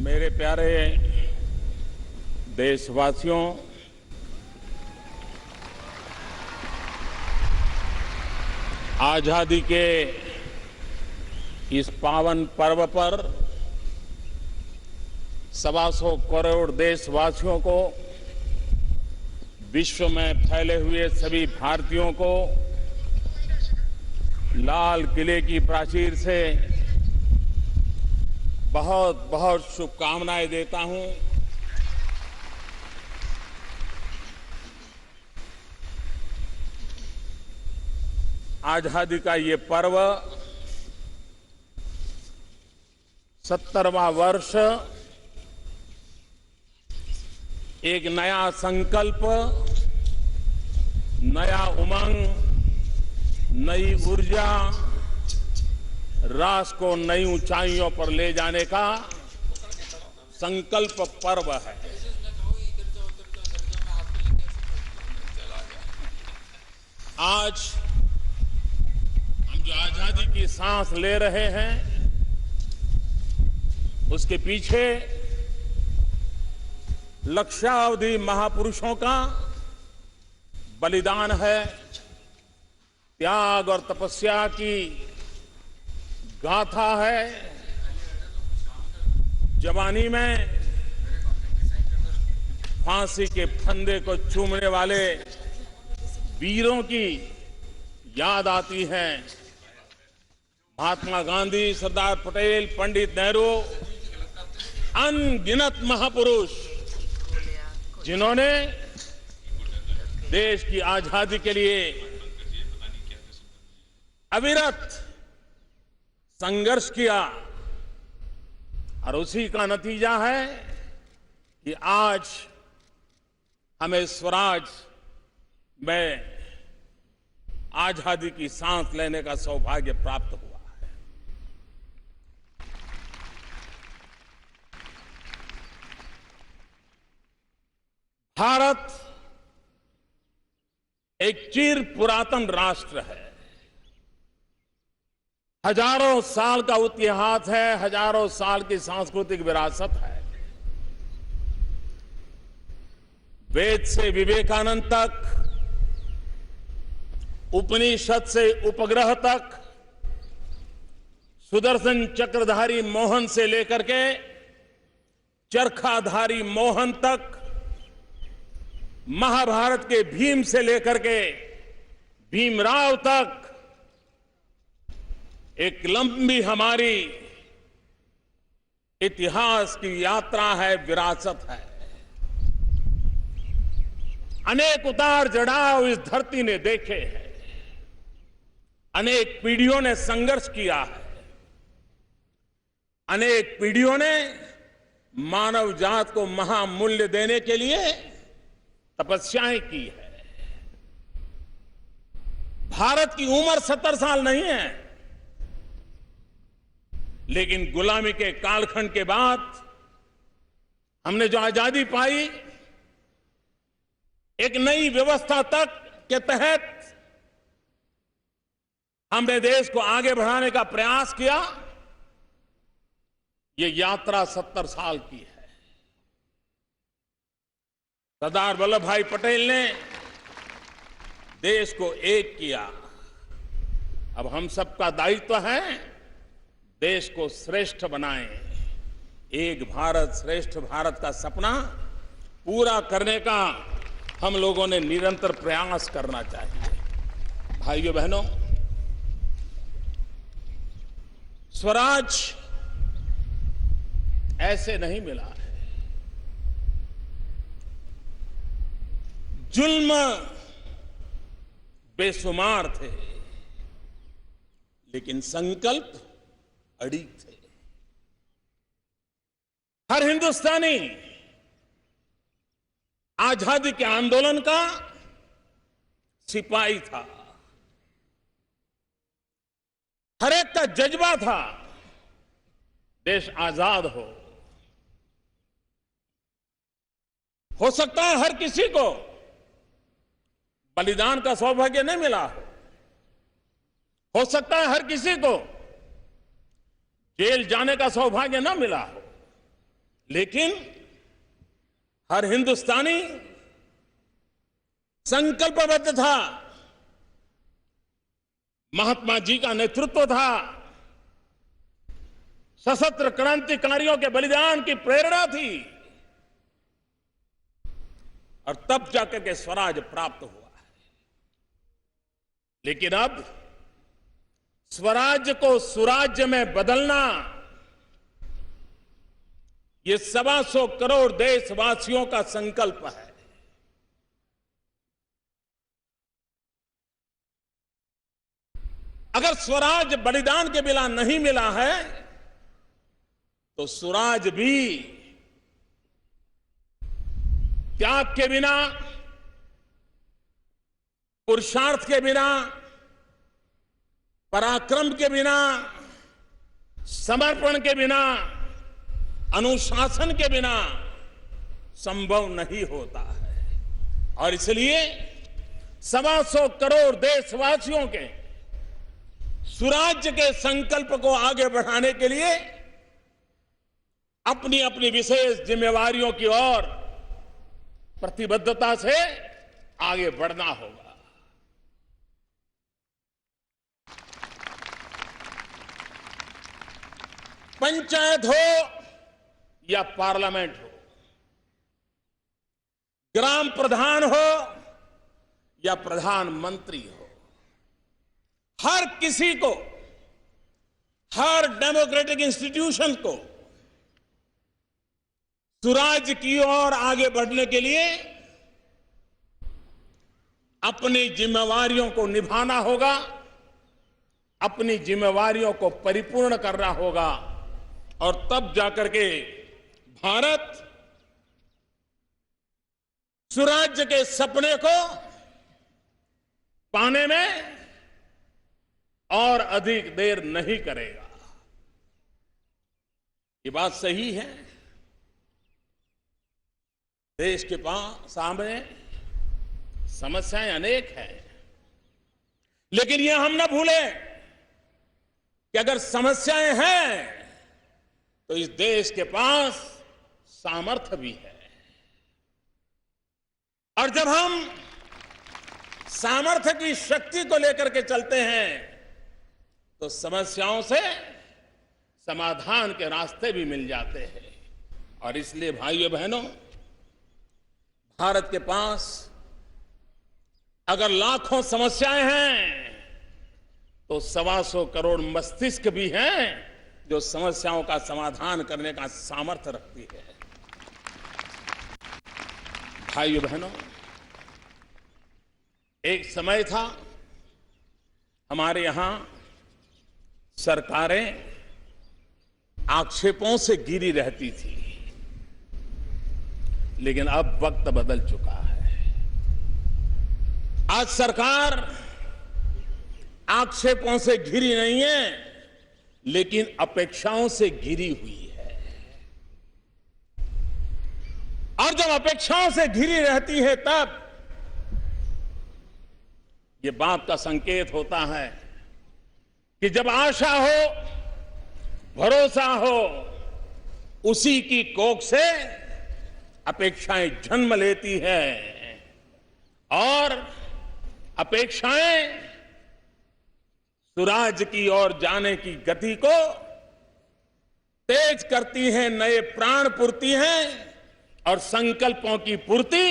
मेरे प्यारे देशवासियों, आजादी के इस पावन पर्व पर 125 करोड़ देशवासियों को, विश्व में फैले हुए सभी भारतीयों को लाल किले की प्राचीर से बहुत बहुत शुभकामनाएं देता हूं। आजादी का ये पर्व 70वां वर्ष एक नया संकल्प, नया उमंग, नई ऊर्जा, राष्ट्र को नई ऊंचाइयों पर ले जाने का संकल्प पर्व है। आज हम जो आजादी की सांस ले रहे हैं, उसके पीछे लक्षावधि महापुरुषों का बलिदान है, त्याग और तपस्या की गाथा है। जवानी में फांसी के फंदे को चूमने वाले वीरों की याद आती है। महात्मा गांधी, सरदार पटेल, पंडित नेहरू, अनगिनत महापुरुष जिन्होंने देश की आजादी के लिए अविरत संघर्ष किया, और उसी का नतीजा है कि आज हमें स्वराज में आजादी की सांस लेने का सौभाग्य प्राप्त हुआ है। भारत एक चिर पुरातन राष्ट्र है। हजारों साल का इतिहास है, हजारों साल की सांस्कृतिक विरासत है। वेद से विवेकानंद तक, उपनिषद से उपग्रह तक, सुदर्शन चक्रधारी मोहन से लेकर के चरखाधारी मोहन तक, महाभारत के भीम से लेकर के भीमराव तक एक लंबी हमारी इतिहास की यात्रा है, विरासत है। अनेक उतार चढ़ाव इस धरती ने देखे हैं, अनेक पीढ़ियों ने संघर्ष किया है, अनेक पीढ़ियों ने मानव जात को महामूल्य देने के लिए तपस्याएं की है। भारत की उम्र 70 साल नहीं है, लेकिन गुलामी के कालखंड के बाद हमने जो आजादी पाई, एक नई व्यवस्था तक के तहत हमने देश को आगे बढ़ाने का प्रयास किया। ये यात्रा 70 साल की है। सरदार वल्लभ भाई पटेल ने देश को एक किया। अब हम सबका दायित्व है देश को श्रेष्ठ बनाएं। एक भारत श्रेष्ठ भारत का सपना पूरा करने का हम लोगों ने निरंतर प्रयास करना चाहिए। भाइयों बहनों, स्वराज ऐसे नहीं मिला है। जुल्म बेशुमार थे, लेकिन संकल्प अड़िग थे। हर हिंदुस्तानी आजादी के आंदोलन का सिपाही था। हर एक का जज्बा था देश आजाद हो सकता है हर किसी को बलिदान का सौभाग्य नहीं मिला हो सकता है हर किसी को जेल जाने का सौभाग्य न मिला हो, लेकिन हर हिंदुस्तानी संकल्पबद्ध था, महात्मा जी का नेतृत्व था, सशस्त्र क्रांतिकारियों के बलिदान की प्रेरणा थी, और तब जाकर के स्वराज प्राप्त हुआ है। लेकिन अब स्वराज्य को सुराज्य में बदलना, ये 125 करोड़ देशवासियों का संकल्प है। अगर स्वराज बलिदान के बिना नहीं मिला है, तो सुराज भी त्याग के बिना, पुरुषार्थ के बिना, पराक्रम के बिना, समर्पण के बिना, अनुशासन के बिना संभव नहीं होता है। और इसलिए 125 करोड़ देशवासियों के सुराज्य के संकल्प को आगे बढ़ाने के लिए अपनी अपनी विशेष जिम्मेवारियों की ओर प्रतिबद्धता से आगे बढ़ना होगा। पंचायत हो या पार्लियामेंट हो, ग्राम प्रधान हो या प्रधानमंत्री हो, हर किसी को, हर डेमोक्रेटिक इंस्टीट्यूशन को सुराज की ओर आगे बढ़ने के लिए अपनी जिम्मेवारियों को निभाना होगा, अपनी जिम्मेवारियों को परिपूर्ण करना होगा, और तब जाकर के भारत सुराज्य के सपने को पाने में और अधिक देर नहीं करेगा। ये बात सही है। देश के सामने समस्याएं अनेक हैं, लेकिन ये हम न भूलें कि अगर समस्याएं हैं तो इस देश के पास सामर्थ्य भी है। और जब हम सामर्थ्य की शक्ति को लेकर के चलते हैं तो समस्याओं से समाधान के रास्ते भी मिल जाते हैं। और इसलिए भाइयों बहनों, भारत के पास अगर लाखों समस्याएं हैं तो 125 करोड़ मस्तिष्क भी हैं जो समस्याओं का समाधान करने का सामर्थ्य रखती है। भाइयों बहनों, एक समय था हमारे यहां सरकारें आक्षेपों से घिरी रहती थी, लेकिन अब वक्त बदल चुका है। आज सरकार आक्षेपों से घिरी नहीं है, लेकिन अपेक्षाओं से घिरी हुई है। और जब अपेक्षाओं से घिरी रहती है तब ये बात का संकेत होता है कि जब आशा हो, भरोसा हो, उसी की कोख से अपेक्षाएं जन्म लेती है, और अपेक्षाएं सुराज की ओर जाने की गति को तेज करती हैं, नए प्राण पूरती हैं, और संकल्पों की पूर्ति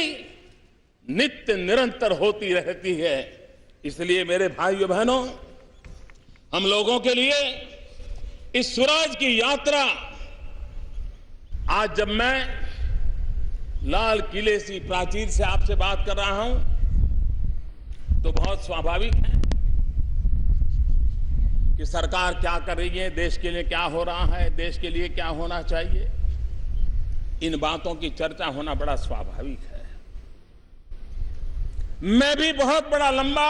नित्य निरंतर होती रहती है। इसलिए मेरे भाइयों बहनों, हम लोगों के लिए इस स्वराज की यात्रा, आज जब मैं लाल किले की प्राचीर से आपसे बात कर रहा हूं तो बहुत स्वाभाविक है कि सरकार क्या कर रही है, देश के लिए क्या हो रहा है, देश के लिए क्या होना चाहिए, इन बातों की चर्चा होना बड़ा स्वाभाविक है। मैं भी बहुत बड़ा लंबा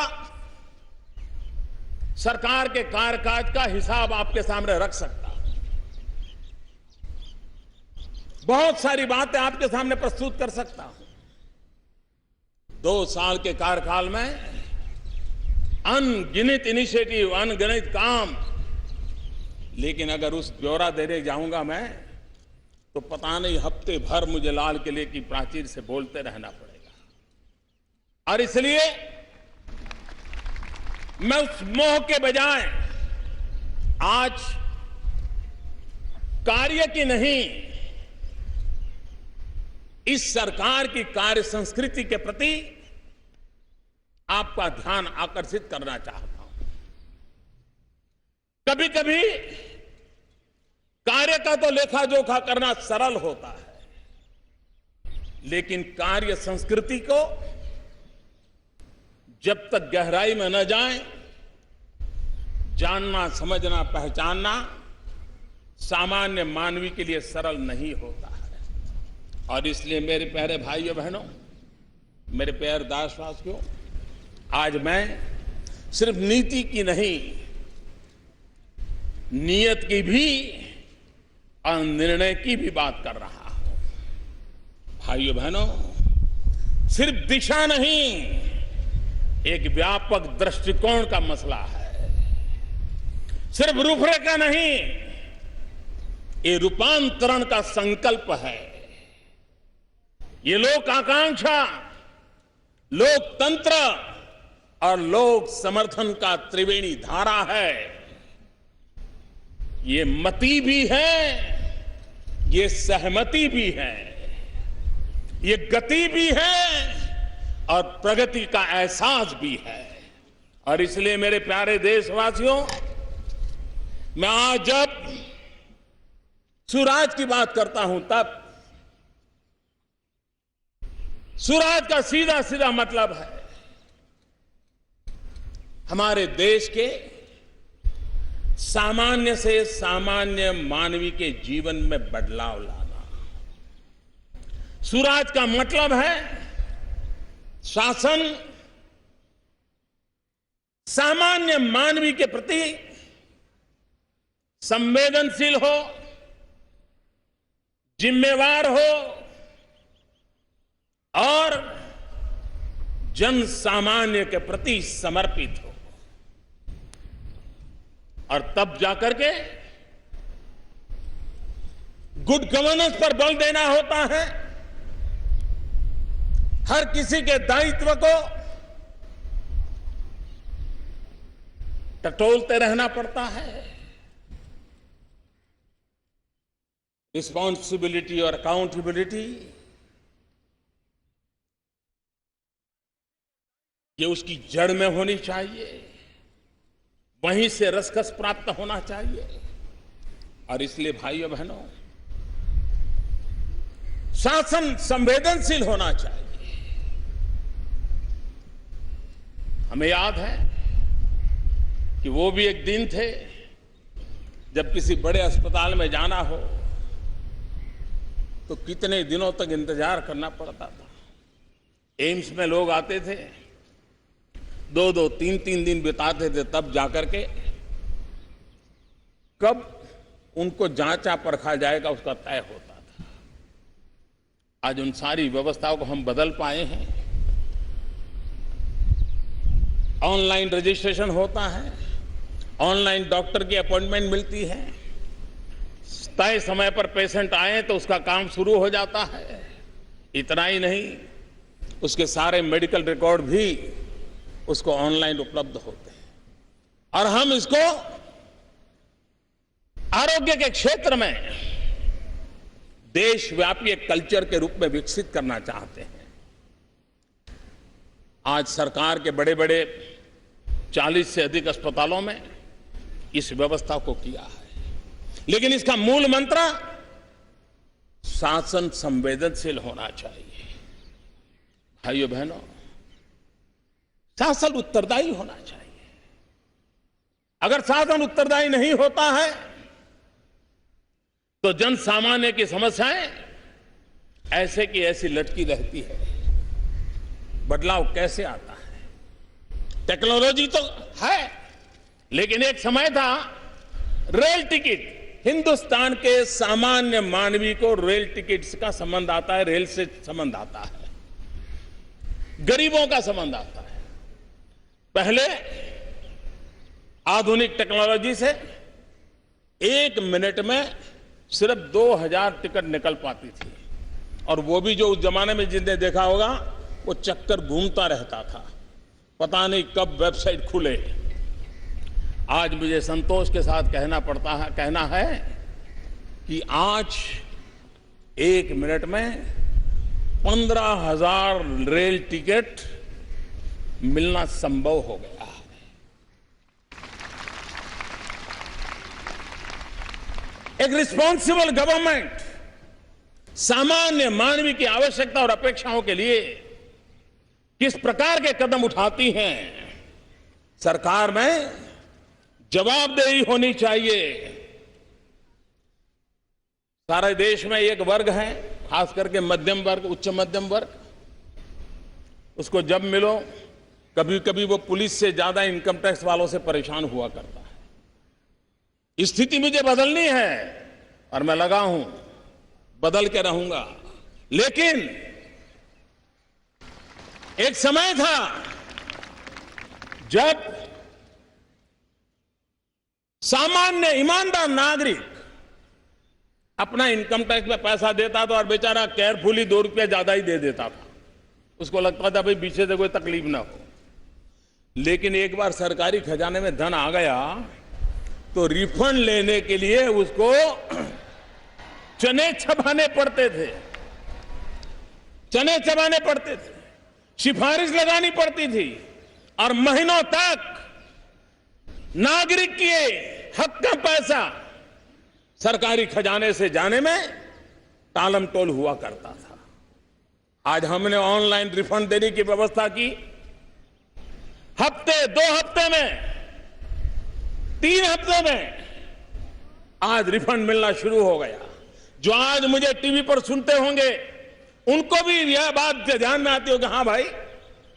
सरकार के कार्यकाज का हिसाब आपके सामने रख सकता हूं, बहुत सारी बातें आपके सामने प्रस्तुत कर सकता हूं। 2 साल के कार्यकाल में अनगिनत इनिशिएटिव, अनगिनत काम, लेकिन अगर उस ब्यौरा देने जाऊंगा मैं तो पता नहीं हफ्ते भर मुझे लाल किले की प्राचीर से बोलते रहना पड़ेगा। और इसलिए मैं उस मोह के बजाय आज कार्य की नहीं, इस सरकार की कार्य संस्कृति के प्रति आपका ध्यान आकर्षित करना चाहता हूं। कभी कभी कार्य का तो लेखा जोखा करना सरल होता है, लेकिन कार्य संस्कृति को जब तक गहराई में न जाए, जानना, समझना, पहचानना सामान्य मानवी के लिए सरल नहीं होता है। और इसलिए मेरे प्यारे भाइयों बहनों, मेरे प्यारे देशवासियों, आज मैं सिर्फ नीति की नहीं, नियत की भी और निर्णय की भी बात कर रहा हूं। भाइयों बहनों, सिर्फ दिशा नहीं, एक व्यापक दृष्टिकोण का मसला है। सिर्फ रूपरेखा नहीं, ये रूपांतरण का संकल्प है। ये लोक आकांक्षा, लोकतंत्र और लोक समर्थन का त्रिवेणी धारा है। ये मति भी है, ये सहमति भी है, ये गति भी है और प्रगति का एहसास भी है। और इसलिए मेरे प्यारे देशवासियों, मैं आज जब सुराज की बात करता हूं, तब सुराज का सीधा सीधा मतलब है हमारे देश के सामान्य से सामान्य मानवी के जीवन में बदलाव लाना। सुराज का मतलब है शासन सामान्य मानवी के प्रति संवेदनशील हो, जिम्मेवार हो और जन सामान्य के प्रति समर्पित हो। और तब जाकर के गुड गवर्नेंस पर बल देना होता है। हर किसी के दायित्व को टटोलते रहना पड़ता है। रिस्पॉन्सिबिलिटी और अकाउंटेबिलिटी, ये उसकी जड़ में होनी चाहिए, वहीं से रसकस प्राप्त होना चाहिए। और इसलिए भाइयों बहनों, शासन संवेदनशील होना चाहिए। हमें याद है कि वो भी एक दिन थे जब किसी बड़े अस्पताल में जाना हो तो कितने दिनों तक इंतजार करना पड़ता था। एम्स में लोग आते थे, 2-2, 3-3 दिन बिताते थे, तब जाकर के कब उनको जांचा परखा जाएगा उसका तय होता था। आज उन सारी व्यवस्थाओं को हम बदल पाए हैं। ऑनलाइन रजिस्ट्रेशन होता है, ऑनलाइन डॉक्टर की अपॉइंटमेंट मिलती है, तय समय पर पेशेंट आए तो उसका काम शुरू हो जाता है। इतना ही नहीं, उसके सारे मेडिकल रिकॉर्ड भी उसको ऑनलाइन उपलब्ध होते हैं। और हम इसको आरोग्य के क्षेत्र में देशव्यापी एक कल्चर के रूप में विकसित करना चाहते हैं। आज सरकार के बड़े बड़े 40 से अधिक अस्पतालों में इस व्यवस्था को किया है, लेकिन इसका मूल मंत्र शासन संवेदनशील होना चाहिए। भाइयों बहनों, शासन उत्तरदायी होना चाहिए। अगर शासन उत्तरदायी नहीं होता है तो जन सामान्य की समस्याएं ऐसे की ऐसी लटकी रहती है। बदलाव कैसे आता है? टेक्नोलॉजी तो है, लेकिन एक समय था रेल टिकट, हिंदुस्तान के सामान्य मानवी को रेल टिकट का संबंध आता है, रेल से संबंध आता है, गरीबों का संबंध आता है। पहले आधुनिक टेक्नोलॉजी से 1 मिनट में सिर्फ 2000 टिकट निकल पाती थी, और वो भी जो उस जमाने में जिसने देखा होगा वो चक्कर घूमता रहता था, पता नहीं कब वेबसाइट खुले। आज मुझे संतोष के साथ कहना है कि आज 1 मिनट में 15,000 रेल टिकट मिलना संभव हो गया है। एक रिस्पॉन्सिबल गवर्नमेंट सामान्य मानवीय की आवश्यकता और अपेक्षाओं के लिए किस प्रकार के कदम उठाती हैं, सरकार में जवाबदेही होनी चाहिए। सारे देश में एक वर्ग है, खास करके मध्यम वर्ग, उच्च मध्यम वर्ग, उसको जब मिलो कभी कभी वो पुलिस से ज्यादा इनकम टैक्स वालों से परेशान हुआ करता है। स्थिति मुझे बदलनी है और मैं लगा हूं, बदल के रहूंगा। लेकिन एक समय था जब सामान्य ईमानदार नागरिक अपना इनकम टैक्स में पैसा देता था और बेचारा केयरफुली 2 रुपया ज्यादा ही दे देता था। उसको लगता था भाई पीछे से कोई तकलीफ ना हो। लेकिन एक बार सरकारी खजाने में धन आ गया तो रिफंड लेने के लिए उसको चने चबाने पड़ते थे, सिफारिश लगानी पड़ती थी, और महीनों तक नागरिक के हक का पैसा सरकारी खजाने से जाने में टालम टोल हुआ करता था। आज हमने ऑनलाइन रिफंड देने की व्यवस्था की। हफ्ते, 2 हफ्ते में, 3 हफ्ते में आज रिफंड मिलना शुरू हो गया। जो आज मुझे टीवी पर सुनते होंगे उनको भी यह बात ध्यान में आती होगी, हाँ भाई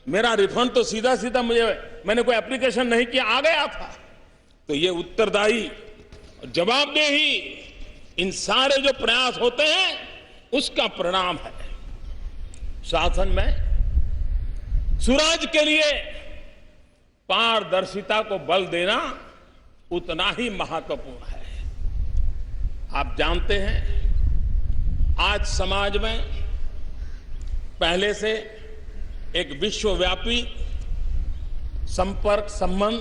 मेरा रिफंड तो सीधा सीधा मैंने कोई एप्लीकेशन नहीं किया, आ गया था। तो ये उत्तरदायी, जवाबदेही, इन सारे जो प्रयास होते हैं उसका परिणाम है। शासन में सुराज के लिए पारदर्शिता को बल देना उतना ही महत्वपूर्ण है। आप जानते हैं आज समाज में पहले से एक विश्वव्यापी संपर्क संबंध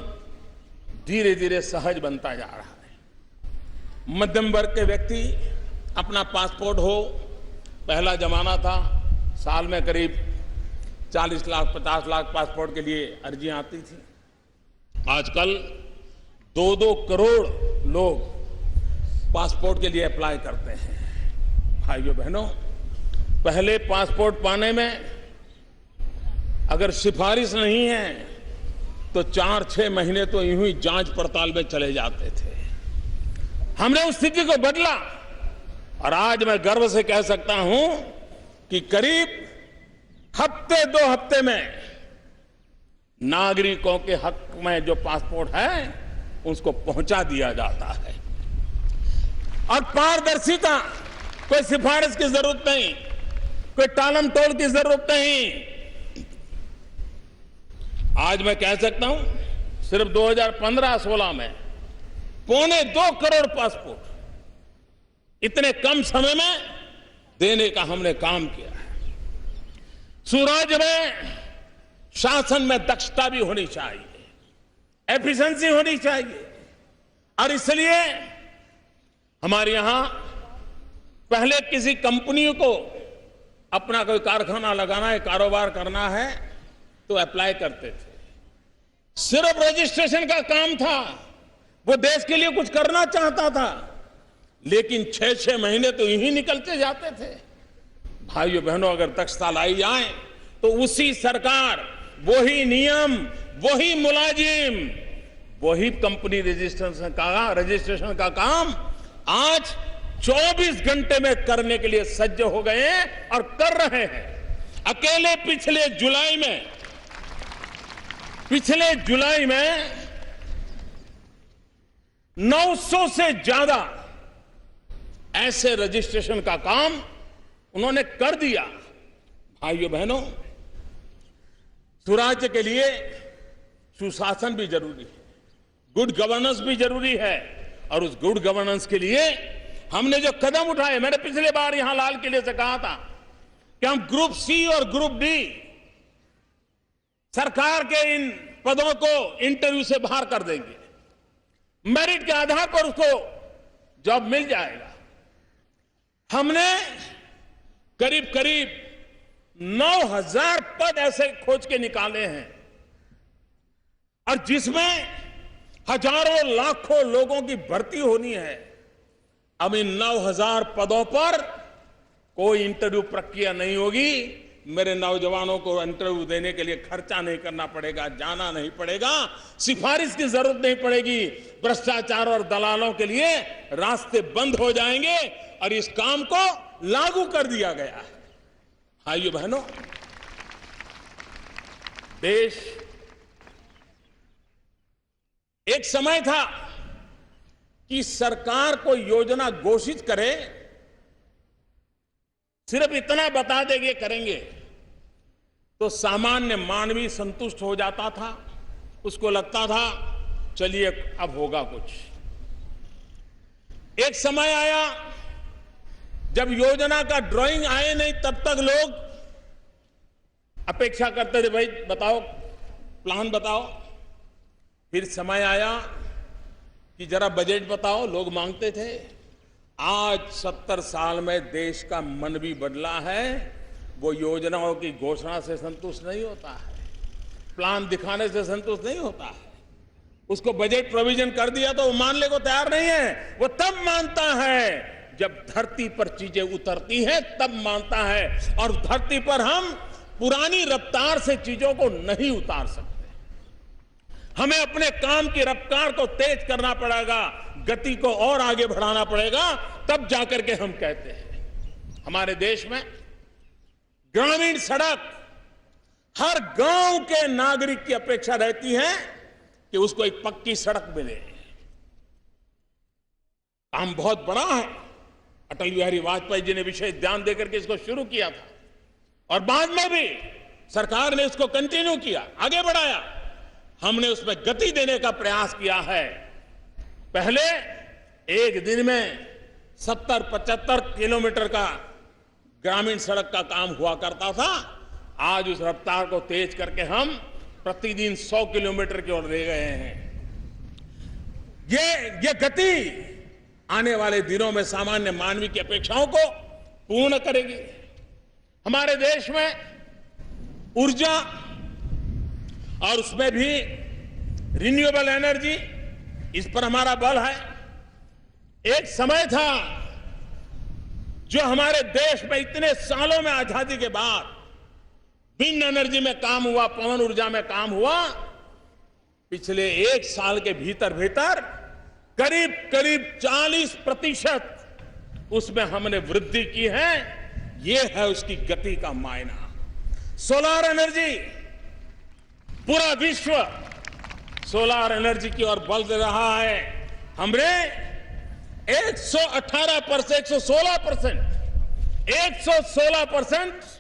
धीरे धीरे सहज बनता जा रहा है। मध्यम वर्ग के व्यक्ति अपना पासपोर्ट हो, पहला जमाना था साल में करीब 40 लाख 50 लाख पासपोर्ट के लिए अर्जियां आती थी। आजकल 2-2 करोड़ लोग पासपोर्ट के लिए अप्लाई करते हैं। भाइयों बहनों, पहले पासपोर्ट पाने में अगर सिफारिश नहीं है तो 4-6 महीने तो यूं ही जांच पड़ताल में चले जाते थे। हमने उस स्थिति को बदला और आज मैं गर्व से कह सकता हूं कि करीब हफ्ते 2 हफ्ते में नागरिकों के हक में जो पासपोर्ट है उसको पहुंचा दिया जाता है। और पारदर्शिता, कोई सिफारिश की जरूरत नहीं, कोई टालम टोल की जरूरत नहीं। आज मैं कह सकता हूं सिर्फ 2015-16 में 1.25 करोड़ पासपोर्ट इतने कम समय में देने का हमने काम किया है। सुराज में शासन में दक्षता भी होनी चाहिए, एफिशिएंसी होनी चाहिए। और इसलिए हमारे यहां पहले किसी कंपनी को अपना कोई कारखाना लगाना है, कारोबार करना है तो अप्लाई करते थे। सिर्फ रजिस्ट्रेशन का काम था, वो देश के लिए कुछ करना चाहता था, लेकिन 6-6 महीने तो यही निकलते जाते थे। भाइयों बहनों, अगर दक्षता लाई जाए तो उसी सरकार, वही नियम, वही मुलाजिम, वही कंपनी रजिस्ट्रेशन का काम आज 24 घंटे में करने के लिए सज्ज हो गए हैं और कर रहे हैं। अकेले पिछले जुलाई में 900 से ज्यादा ऐसे रजिस्ट्रेशन का काम उन्होंने कर दिया। भाइयों बहनों, सुराज्य के लिए सुशासन भी जरूरी है, गुड गवर्नेंस भी जरूरी है, और उस गुड गवर्नेंस के लिए हमने जो कदम उठाए, मैंने पिछले बार यहां लाल किले से कहा था कि हम ग्रुप सी और ग्रुप डी सरकार के इन पदों को इंटरव्यू से बाहर कर देंगे, मेरिट के आधार पर उसको जॉब मिल जाएगा। हमने करीब करीब 9,000 पद ऐसे खोज के निकाले हैं और जिसमें हजारों लाखों लोगों की भर्ती होनी है। अब इन 9,000 पदों पर कोई इंटरव्यू प्रक्रिया नहीं होगी। मेरे नौजवानों को इंटरव्यू देने के लिए खर्चा नहीं करना पड़ेगा, जाना नहीं पड़ेगा, सिफारिश की जरूरत नहीं पड़ेगी। भ्रष्टाचार और दलालों के लिए रास्ते बंद हो जाएंगे और इस काम को लागू कर दिया गया है। भाइयों बहनों, देश एक समय था कि सरकार को योजना घोषित करे, सिर्फ इतना बता देंगे करेंगे तो सामान्य मानवी संतुष्ट हो जाता था। उसको लगता था चलिए अब होगा कुछ। एक समय आया जब योजना का ड्राइंग आए नहीं तब तक लोग अपेक्षा करते थे, भाई बताओ प्लान बताओ। फिर समय आया कि जरा बजट बताओ, लोग मांगते थे। आज 70 साल में देश का मन भी बदला है। वो योजनाओं की घोषणा से संतुष्ट नहीं होता है, प्लान दिखाने से संतुष्ट नहीं होता है। उसको बजट प्रोविजन कर दिया तो वो मानने को तैयार नहीं है। वो तब मानता है जब धरती पर चीजें उतरती हैं, तब मानता है। और धरती पर हम पुरानी रफ्तार से चीजों को नहीं उतार सकते। हमें अपने काम की रफ्तार को तेज करना पड़ेगा, गति को और आगे बढ़ाना पड़ेगा, तब जाकर के हम कहते हैं। हमारे देश में ग्रामीण सड़क हर गांव के नागरिक की अपेक्षा रहती है कि उसको एक पक्की सड़क मिले। काम बहुत बड़ा है। अटल बिहारी वाजपेयी जी ने विशेष ध्यान देकर के इसको शुरू किया था और बाद में भी सरकार ने इसको कंटिन्यू किया, आगे बढ़ाया। हमने उसमें गति देने का प्रयास किया है। पहले एक दिन में 70-75 किलोमीटर का ग्रामीण सड़क का काम हुआ करता था। आज उस रफ्तार को तेज करके हम प्रतिदिन 100 किलोमीटर की ओर ले गए हैं। ये गति आने वाले दिनों में सामान्य मानवीय की अपेक्षाओं को पूर्ण करेगी। हमारे देश में ऊर्जा और उसमें भी रिन्यूएबल एनर्जी, इस पर हमारा बल है। एक समय था जो हमारे देश में इतने सालों में आजादी के बाद विंड एनर्जी में काम हुआ, पवन ऊर्जा में काम हुआ। पिछले एक साल के भीतर भीतर करीब करीब 40% उसमें हमने वृद्धि की है। ये है उसकी गति का मायना। सोलर एनर्जी, पूरा विश्व सोलर एनर्जी की ओर बल दे रहा है। हमने 116%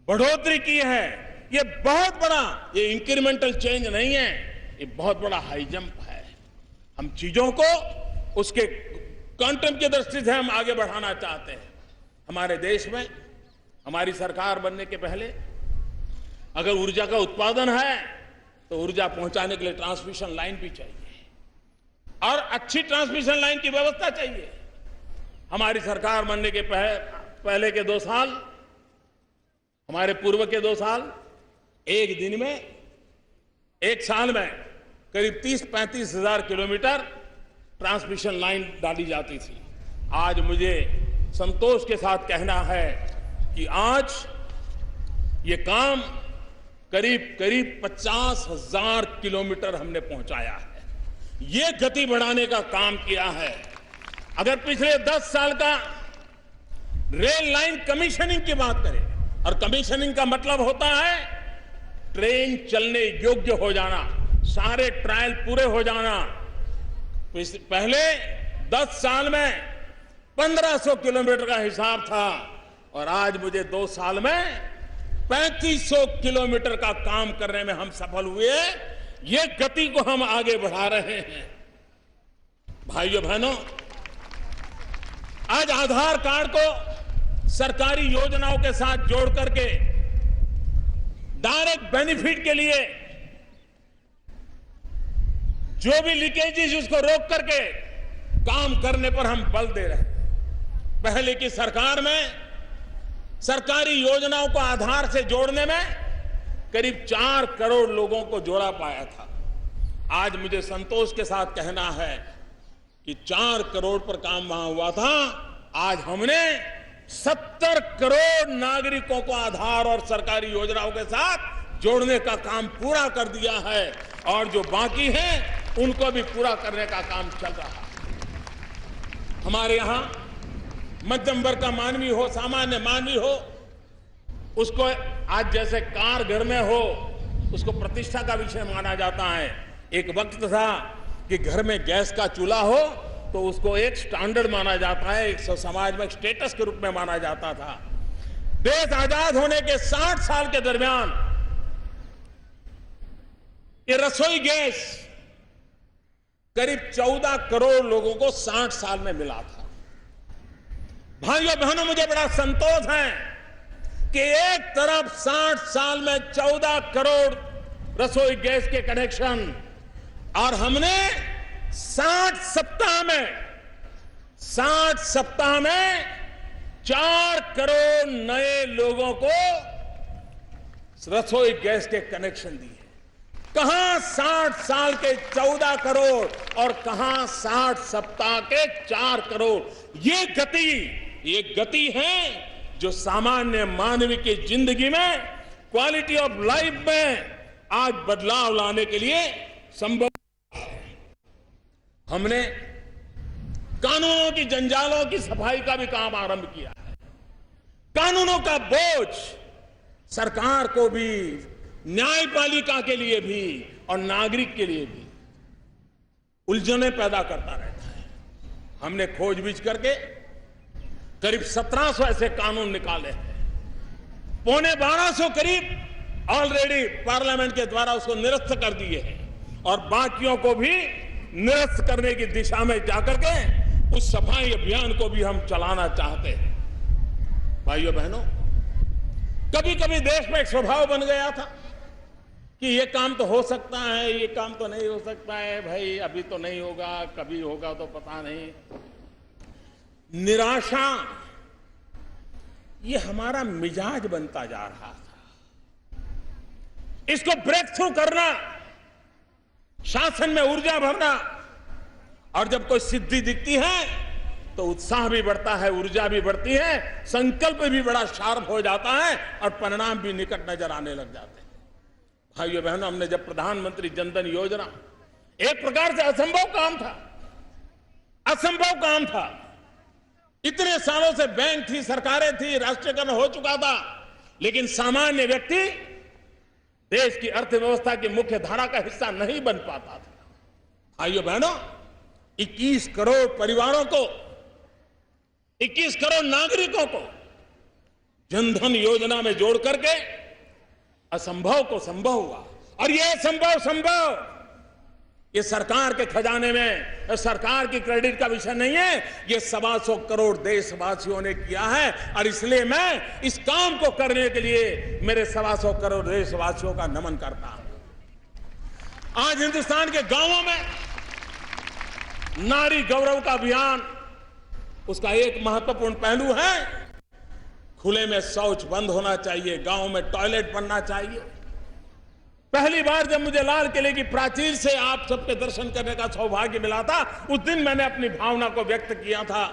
बढ़ोतरी की है। ये बहुत बड़ा, ये इंक्रीमेंटल चेंज नहीं है, ये बहुत बड़ा हाई जंप है। हम चीजों को उसके क्वांटम की दृष्टि से हम आगे बढ़ाना चाहते हैं। हमारे देश में हमारी सरकार बनने के पहले अगर ऊर्जा का उत्पादन है तो ऊर्जा पहुंचाने के लिए ट्रांसमिशन लाइन भी चाहिए और अच्छी ट्रांसमिशन लाइन की व्यवस्था चाहिए। हमारी सरकार बनने के पहले के 2 साल, हमारे पूर्व के 2 साल, एक दिन में, एक साल में करीब 30-35 हजार किलोमीटर ट्रांसमिशन लाइन डाली जाती थी। आज मुझे संतोष के साथ कहना है कि आज ये काम करीब करीब 50,000 किलोमीटर हमने पहुंचाया है। ये गति बढ़ाने का काम किया है। अगर पिछले 10 साल का रेल लाइन कमीशनिंग की बात करें, और कमीशनिंग का मतलब होता है ट्रेन चलने योग्य हो जाना, सारे ट्रायल पूरे हो जाना। पहले 10 साल में 1500 किलोमीटर का हिसाब था और आज मुझे 2 साल में 3500 किलोमीटर का काम करने में हम सफल हुए। ये गति को हम आगे बढ़ा रहे हैं। भाइयों बहनों, आज आधार कार्ड को सरकारी योजनाओं के साथ जोड़ करके डायरेक्ट बेनिफिट के लिए जो भी लीकेजेस उसको रोक करके काम करने पर हम बल दे रहे हैं। पहले की सरकार में सरकारी योजनाओं को आधार से जोड़ने में करीब 4 करोड़ लोगों को जोड़ा पाया था। आज मुझे संतोष के साथ कहना है कि 4 करोड़ पर काम वहां हुआ था, आज हमने 70 करोड़ नागरिकों को आधार और सरकारी योजनाओं के साथ जोड़ने का काम पूरा कर दिया है और जो बाकी है उनको भी पूरा करने का काम चल रहा है। हमारे यहां मध्यम वर्ग का मानवी हो, सामान्य मानवी हो, उसको आज जैसे कार घर में हो उसको प्रतिष्ठा का विषय माना जाता है। एक वक्त था कि घर में गैस का चूल्हा हो तो उसको एक स्टैंडर्ड माना जाता है, एक समाज में स्टेटस के रूप में माना जाता था। देश आजाद होने के 60 साल के दरमियान ये रसोई गैस करीब 14 करोड़ लोगों को 60 साल में मिला था। भाइयों बहनों, मुझे बड़ा संतोष है कि एक तरफ 60 साल में 14 करोड़ रसोई गैस के कनेक्शन और हमने 60 सप्ताह में 4 करोड़ नए लोगों को रसोई गैस के कनेक्शन दिए। कहां 60 साल के 14 करोड़ और कहां 60 सप्ताह के 4 करोड़। ये गति है जो सामान्य मानव की जिंदगी में क्वालिटी ऑफ लाइफ में आज बदलाव लाने के लिए संभव है। हमने कानूनों की जंजालों की सफाई का भी काम आरंभ किया है। कानूनों का बोझ सरकार को भी, न्यायपालिका के लिए भी और नागरिक के लिए भी उलझने पैदा करता रहता है। हमने खोजबीन करके करीब 1700 ऐसे कानून निकाले हैं। 1250 करीब ऑलरेडी पार्लियामेंट के द्वारा उसको निरस्त कर दिए हैं और बाकियों को भी निरस्त करने की दिशा में जाकर के उस सफाई अभियान को भी हम चलाना चाहते हैं। भाइयों बहनों, कभी कभी देश में एक स्वभाव बन गया था कि ये काम तो हो सकता है, ये काम तो नहीं हो सकता है, भाई अभी तो नहीं होगा, कभी होगा तो पता नहीं। निराशा ये हमारा मिजाज बनता जा रहा था। इसको ब्रेक थ्रू करना, शासन में ऊर्जा भरना, और जब कोई सिद्धि दिखती है तो उत्साह भी बढ़ता है, ऊर्जा भी बढ़ती है, संकल्प भी बड़ा शार्प हो जाता है और परिणाम भी निकट नजर आने लग जाते हैं। भाइयों बहनों, हमने जब प्रधानमंत्री जनधन योजना, एक प्रकार से असंभव काम था। इतने सालों से बैंक थी, सरकारें थी, राष्ट्रीयकरण हो चुका था, लेकिन सामान्य व्यक्ति देश की अर्थव्यवस्था की मुख्य धारा का हिस्सा नहीं बन पाता था। भाइयों बहनों, 21 करोड़ परिवारों को, 21 करोड़ नागरिकों को जनधन योजना में जोड़ करके असंभव को संभव हुआ। और यह संभव ये सरकार के खजाने में, सरकार की क्रेडिट का विषय नहीं है, ये 125 करोड़ देशवासियों ने किया है। और इसलिए मैं इस काम को करने के लिए मेरे 125 करोड़ देशवासियों का नमन करता हूं। आज हिंदुस्तान के गांवों में नारी गौरव का अभियान, उसका एक महत्वपूर्ण पहलू है, खुले में शौच बंद होना चाहिए, गांव में टॉयलेट बनना चाहिए। पहली बार जब मुझे लाल किले की प्राचीर से आप सबके दर्शन करने का सौभाग्य मिला था, उस दिन मैंने अपनी भावना को व्यक्त किया था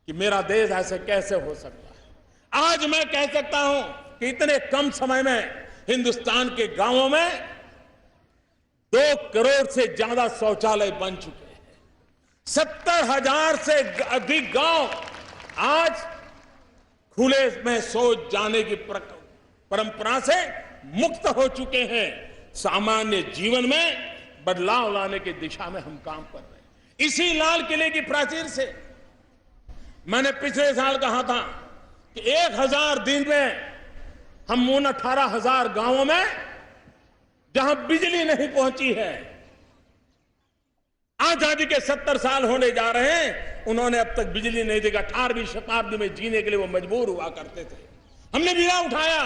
कि मेरा देश ऐसे कैसे हो सकता है। आज मैं कह सकता हूं कि इतने कम समय में हिंदुस्तान के गांवों में 2 करोड़ से ज्यादा शौचालय बन चुके हैं। 70,000 से अधिक गांव आज खुले में शौच जाने की परंपरा से मुक्त हो चुके हैं। सामान्य जीवन में बदलाव लाने की दिशा में हम काम कर रहे हैं। इसी लाल किले की प्राचीर से मैंने पिछले साल कहा था कि 1000 दिन में हम उन 18,000 गांवों में जहां बिजली नहीं पहुंची है, आजादी के 70 साल होने जा रहे हैं, उन्होंने अब तक बिजली नहीं दी। 18वीं शताब्दी में जीने के लिए वो मजबूर हुआ करते थे। हमने बीड़ा उठाया,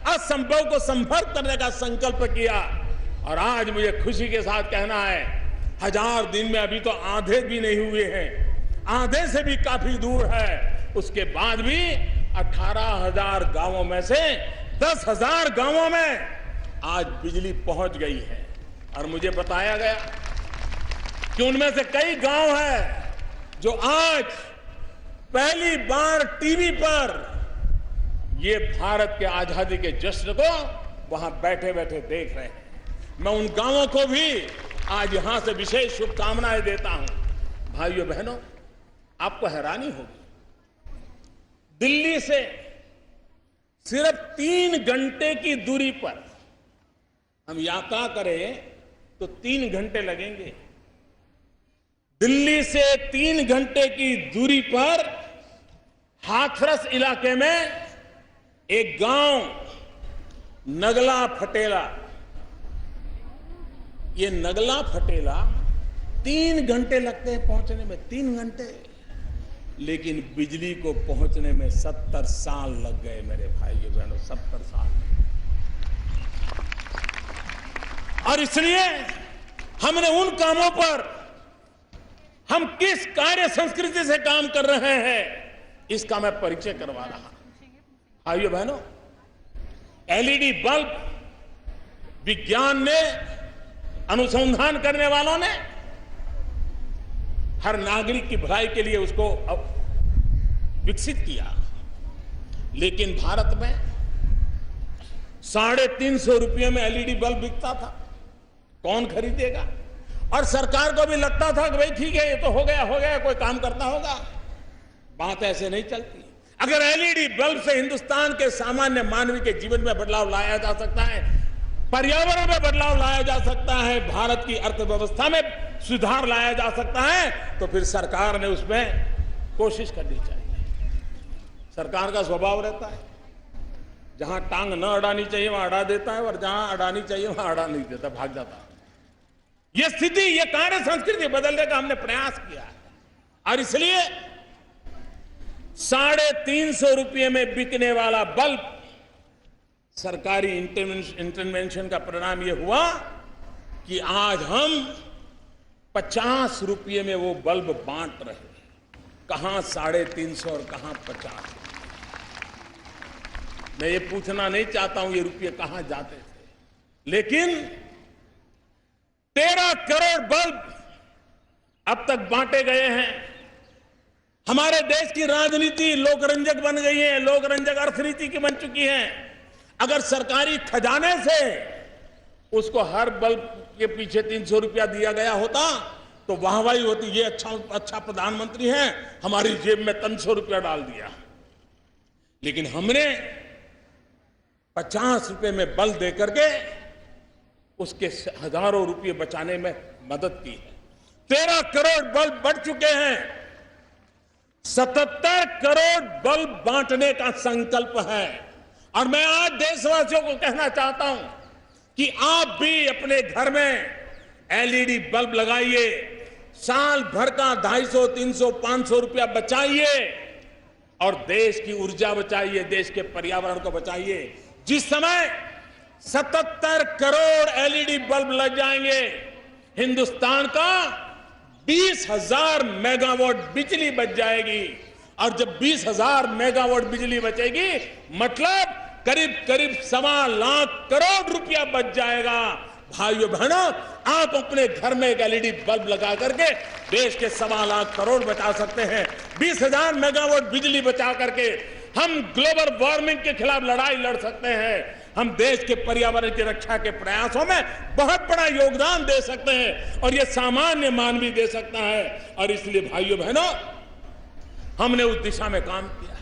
असंभव को संभव करने का संकल्प किया, और आज मुझे खुशी के साथ कहना है 1000 दिन में अभी तो आधे भी नहीं हुए हैं, आधे से भी काफी दूर है। उसके बाद भी 18,000 गांवों में से 10,000 गांवों में आज बिजली पहुंच गई है। और मुझे बताया गया कि उनमें से कई गांव हैं जो आज पहली बार टीवी पर ये भारत के आजादी के जश्न को वहां बैठे बैठे देख रहे हैं। मैं उन गांवों को भी आज यहां से विशेष शुभकामनाएं देता हूं। भाइयों बहनों, आपको हैरानी होगी, दिल्ली से सिर्फ 3 घंटे की दूरी पर हम यात्रा करें तो 3 घंटे लगेंगे। दिल्ली से 3 घंटे की दूरी पर हाथरस इलाके में एक गांव नगला फटेला, ये नगला फटेला 3 घंटे लगते हैं पहुंचने में, 3 घंटे, लेकिन बिजली को पहुंचने में 70 साल लग गए मेरे भाइयों बहनों, 70 साल। और इसलिए हमने उन कामों पर, हम किस कार्य संस्कृति से काम कर रहे हैं, इसका मैं परिचय करवा रहा हूं। भाइयों बहनों, एलईडी बल्ब विज्ञान ने, अनुसंधान करने वालों ने हर नागरिक की भलाई के लिए उसको विकसित किया, लेकिन भारत में 350 रुपये में एलईडी बल्ब बिकता था। कौन खरीदेगा? और सरकार को भी लगता था कि भाई ठीक है, ये तो हो गया, कोई काम करता होगा। बात ऐसे नहीं चलती। अगर एलईडी बल्ब से हिंदुस्तान के सामान्य मानवी के जीवन में बदलाव लाया जा सकता है, पर्यावरण में बदलाव लाया जा सकता है, भारत की अर्थव्यवस्था में सुधार लाया जा सकता है, तो फिर सरकार ने उसमें कोशिश करनी चाहिए। सरकार का स्वभाव रहता है, जहां टांग न अड़ानी चाहिए वहां अड़ा देता है, और जहां अड़ानी चाहिए वहां अड़ा नहीं देता, भाग जाता है। यह स्थिति, यह कार्य संस्कृति बदलने का हमने प्रयास किया है। और इसलिए 350 रुपये में बिकने वाला बल्ब, सरकारी इंटरवेंशन का परिणाम यह हुआ कि आज हम 50 रुपये में वो बल्ब बांट रहे हैं। कहां 350 और कहां 50। मैं ये पूछना नहीं चाहता हूं ये रुपये कहां जाते थे, लेकिन 13 करोड़ बल्ब अब तक बांटे गए हैं। हमारे देश की राजनीति लोकरंजक बन गई है, लोकरंजक अर्थनीति की बन चुकी है। अगर सरकारी खजाने से उसको हर बल्ब के पीछे 300 रुपया दिया गया होता तो वाहवाही होती, ये अच्छा प्रधानमंत्री है, हमारी जेब में 300 रुपया डाल दिया। लेकिन हमने 50 रुपए में बल्ब देकर के उसके हजारों रुपये बचाने में मदद की है। 13 करोड़ बल्ब बढ़ चुके हैं। 77 करोड़ बल्ब बांटने का संकल्प है। और मैं आज देशवासियों को कहना चाहता हूं कि आप भी अपने घर में एलईडी बल्ब लगाइए, साल भर का 250, 300, 500 रुपया बचाइए और देश की ऊर्जा बचाइए, देश के पर्यावरण को बचाइए। जिस समय 77 करोड़ एलईडी बल्ब लग जाएंगे, हिंदुस्तान का 20,000 मेगावाट बिजली बच जाएगी। और जब 20,000 मेगावाट बिजली बचेगी, मतलब करीब 1.25 लाख करोड़ रुपया बच जाएगा। भाइयों बहनों, आप अपने घर में एक एलईडी बल्ब लगा करके देश के 1.25 लाख करोड़ बचा सकते हैं। 20,000 मेगावाट बिजली बचा करके हम ग्लोबल वार्मिंग के खिलाफ लड़ाई लड़ सकते हैं। हम देश के पर्यावरण की रक्षा के प्रयासों में बहुत बड़ा योगदान दे सकते हैं और यह सामान्य मानवी दे सकता है। और इसलिए भाइयों बहनों, हमने उस दिशा में काम किया,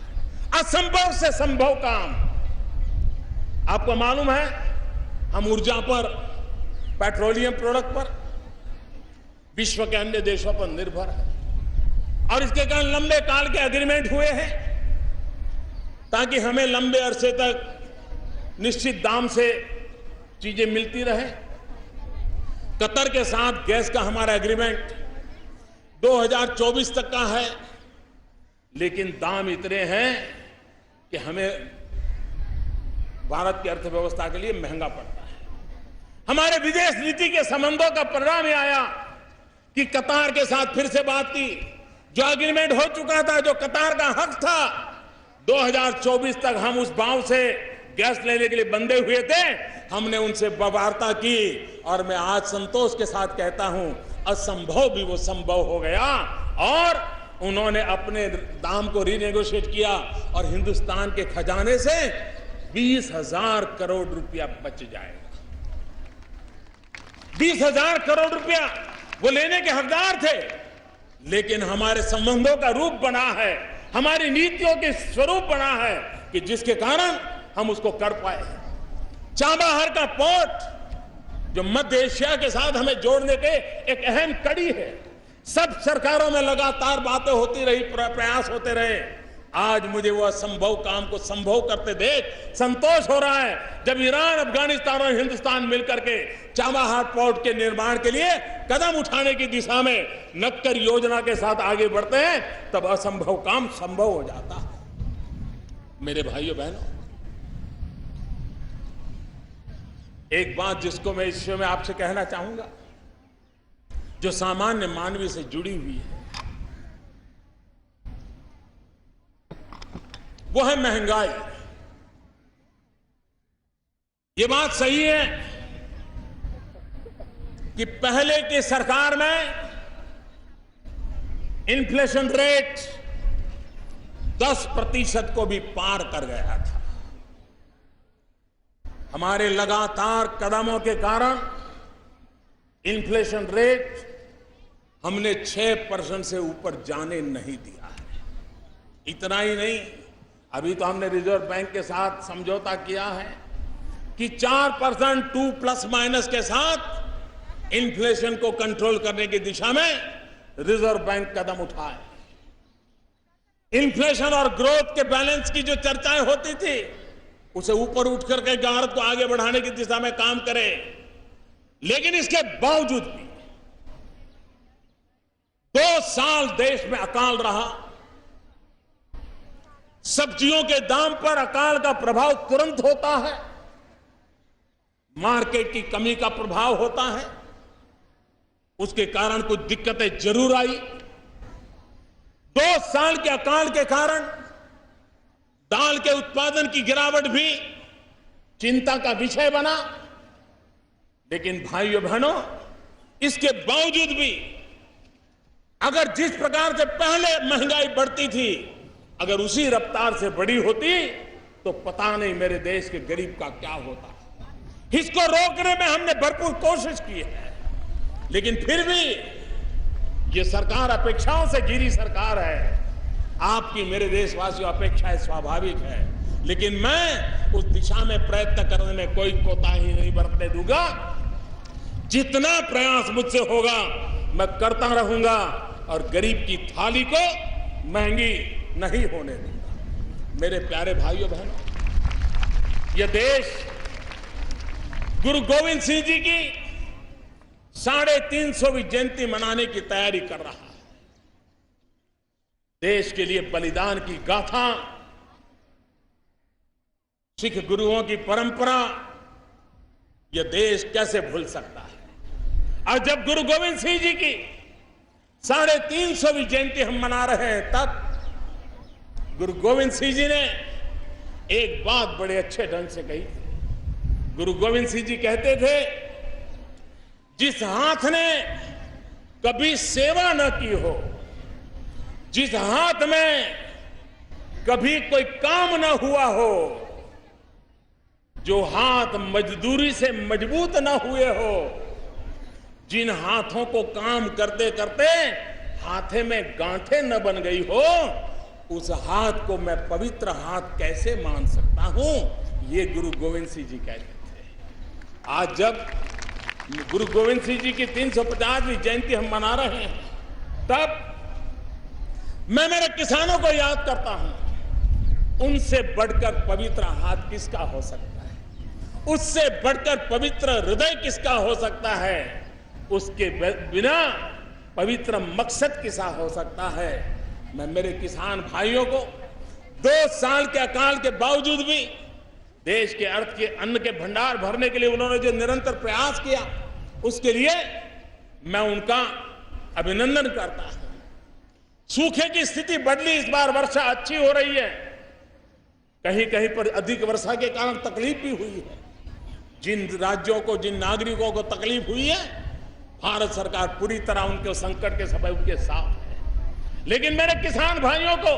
असंभव से संभव काम। आपको मालूम है, हम ऊर्जा पर, पेट्रोलियम प्रोडक्ट पर विश्व के अन्य देशों पर निर्भर है और इसके कारण लंबे काल के एग्रीमेंट हुए हैं ताकि हमें लंबे अरसे तक निश्चित दाम से चीजें मिलती रहे। कतर के साथ गैस का हमारा एग्रीमेंट 2024 तक का है, लेकिन दाम इतने हैं कि हमें भारत की अर्थव्यवस्था के लिए महंगा पड़ता है। हमारे विदेश नीति के संबंधों का परिणाम यह आया कि कतार के साथ फिर से बात की। जो एग्रीमेंट हो चुका था, जो कतार का हक था, 2024 तक हम उस भाव से गैस लेने के लिए बंधे हुए थे, हमने उनसे वार्ता की और मैं आज संतोष के साथ कहता हूं, असंभव भी वो संभव हो गया और उन्होंने अपने दाम को रीनेगोशिएट किया और हिंदुस्तान के खजाने से 20,000 करोड़ रुपया बच जाएगा। 20,000 करोड़ रुपया वो लेने के हकदार थे, लेकिन हमारे संबंधों का रूप बना है, हमारी नीतियों के स्वरूप बना है कि जिसके कारण हम उसको कर पाए। चाबहार का पोर्ट जो मध्य एशिया के साथ हमें जोड़ने के एक अहम कड़ी है, सब सरकारों में लगातार बातें होती रही, प्रयास होते रहे। आज मुझे वो असंभव काम को संभव करते देख संतोष हो रहा है। जब ईरान, अफगानिस्तान और हिंदुस्तान मिलकर के चाबहार पोर्ट के निर्माण के लिए कदम उठाने की दिशा में नक्कर योजना के साथ आगे बढ़ते हैं, तब असंभव काम संभव हो जाता है। मेरे भाइयों बहनों, एक बात जिसको मैं इस विषय में आपसे कहना चाहूंगा, जो सामान्य मानवीय से जुड़ी हुई है, वो है महंगाई। ये बात सही है कि पहले की सरकार में इन्फ्लेशन रेट 10% को भी पार कर गया था। हमारे लगातार कदमों के कारण इन्फ्लेशन रेट हमने 6% से ऊपर जाने नहीं दिया है। इतना ही नहीं, अभी तो हमने रिजर्व बैंक के साथ समझौता किया है कि 4% 2 प्लस माइनस के साथ इन्फ्लेशन को कंट्रोल करने की दिशा में रिजर्व बैंक कदम उठाए। इन्फ्लेशन और ग्रोथ के बैलेंस की जो चर्चाएं होती थी, उसे ऊपर उठ करके भारत को आगे बढ़ाने की दिशा में काम करे। लेकिन इसके बावजूद भी 2 साल देश में अकाल रहा। सब्जियों के दाम पर अकाल का प्रभाव तुरंत होता है, मार्केट की कमी का प्रभाव होता है, उसके कारण कुछ दिक्कतें जरूर आई। 2 साल के अकाल के कारण दाल के उत्पादन की गिरावट भी चिंता का विषय बना। लेकिन भाइयों बहनों, इसके बावजूद भी अगर जिस प्रकार से पहले महंगाई बढ़ती थी, अगर उसी रफ्तार से बढ़ी होती तो पता नहीं मेरे देश के गरीब का क्या होता। इसको रोकने में हमने भरपूर कोशिश की है, लेकिन फिर भी ये सरकार अपेक्षाओं से घिरी सरकार है। आपकी, मेरे देशवासियों, अपेक्षाएं स्वाभाविक है, लेकिन मैं उस दिशा में प्रयत्न करने में कोई कोताही नहीं बरतने दूंगा। जितना प्रयास मुझसे होगा मैं करता रहूंगा और गरीब की थाली को महंगी नहीं होने दूंगा। मेरे प्यारे भाइयों बहनों, यह देश गुरु गोविंद सिंह जी की 350वीं जयंती मनाने की तैयारी कर रहा है। देश के लिए बलिदान की गाथा, सिख गुरुओं की परंपरा, यह देश कैसे भूल सकता है। और जब गुरु गोविंद सिंह जी की 350वीं जयंती हम मना रहे हैं, तब गुरु गोविंद सिंह जी ने एक बात बड़े अच्छे ढंग से कही। गुरु गोविंद सिंह जी कहते थे, जिस हाथ ने कभी सेवा न की हो, जिस हाथ में कभी कोई काम न हुआ हो, जो हाथ मजदूरी से मजबूत न हुए हो, जिन हाथों को काम करते करते हाथे में गांठें न बन गई हो, उस हाथ को मैं पवित्र हाथ कैसे मान सकता हूं, ये गुरु गोविंद सिंह जी कहते थे। आज जब गुरु गोविंद सिंह जी की 350वीं जयंती हम मना रहे हैं, तब मैं मेरे किसानों को याद करता हूं। उनसे बढ़कर पवित्र हाथ किसका हो सकता है, उससे बढ़कर पवित्र हृदय किसका हो सकता है। उसके बिना पवित्र मकसद किसा हो सकता है। मैं मेरे किसान भाइयों को 2 साल के अकाल के बावजूद भी देश के अर्थ के अन्न के भंडार भरने के लिए उन्होंने जो निरंतर प्रयास किया, उसके लिए मैं उनका अभिनंदन करता हूं। सूखे की स्थिति बदली, इस बार वर्षा अच्छी हो रही है। कहीं कहीं पर अधिक वर्षा के कारण तकलीफ भी हुई है। जिन राज्यों को, जिन नागरिकों को तकलीफ हुई है, भारत सरकार पूरी तरह उनके संकट के समय उनके साथ है। लेकिन मेरे किसान भाइयों को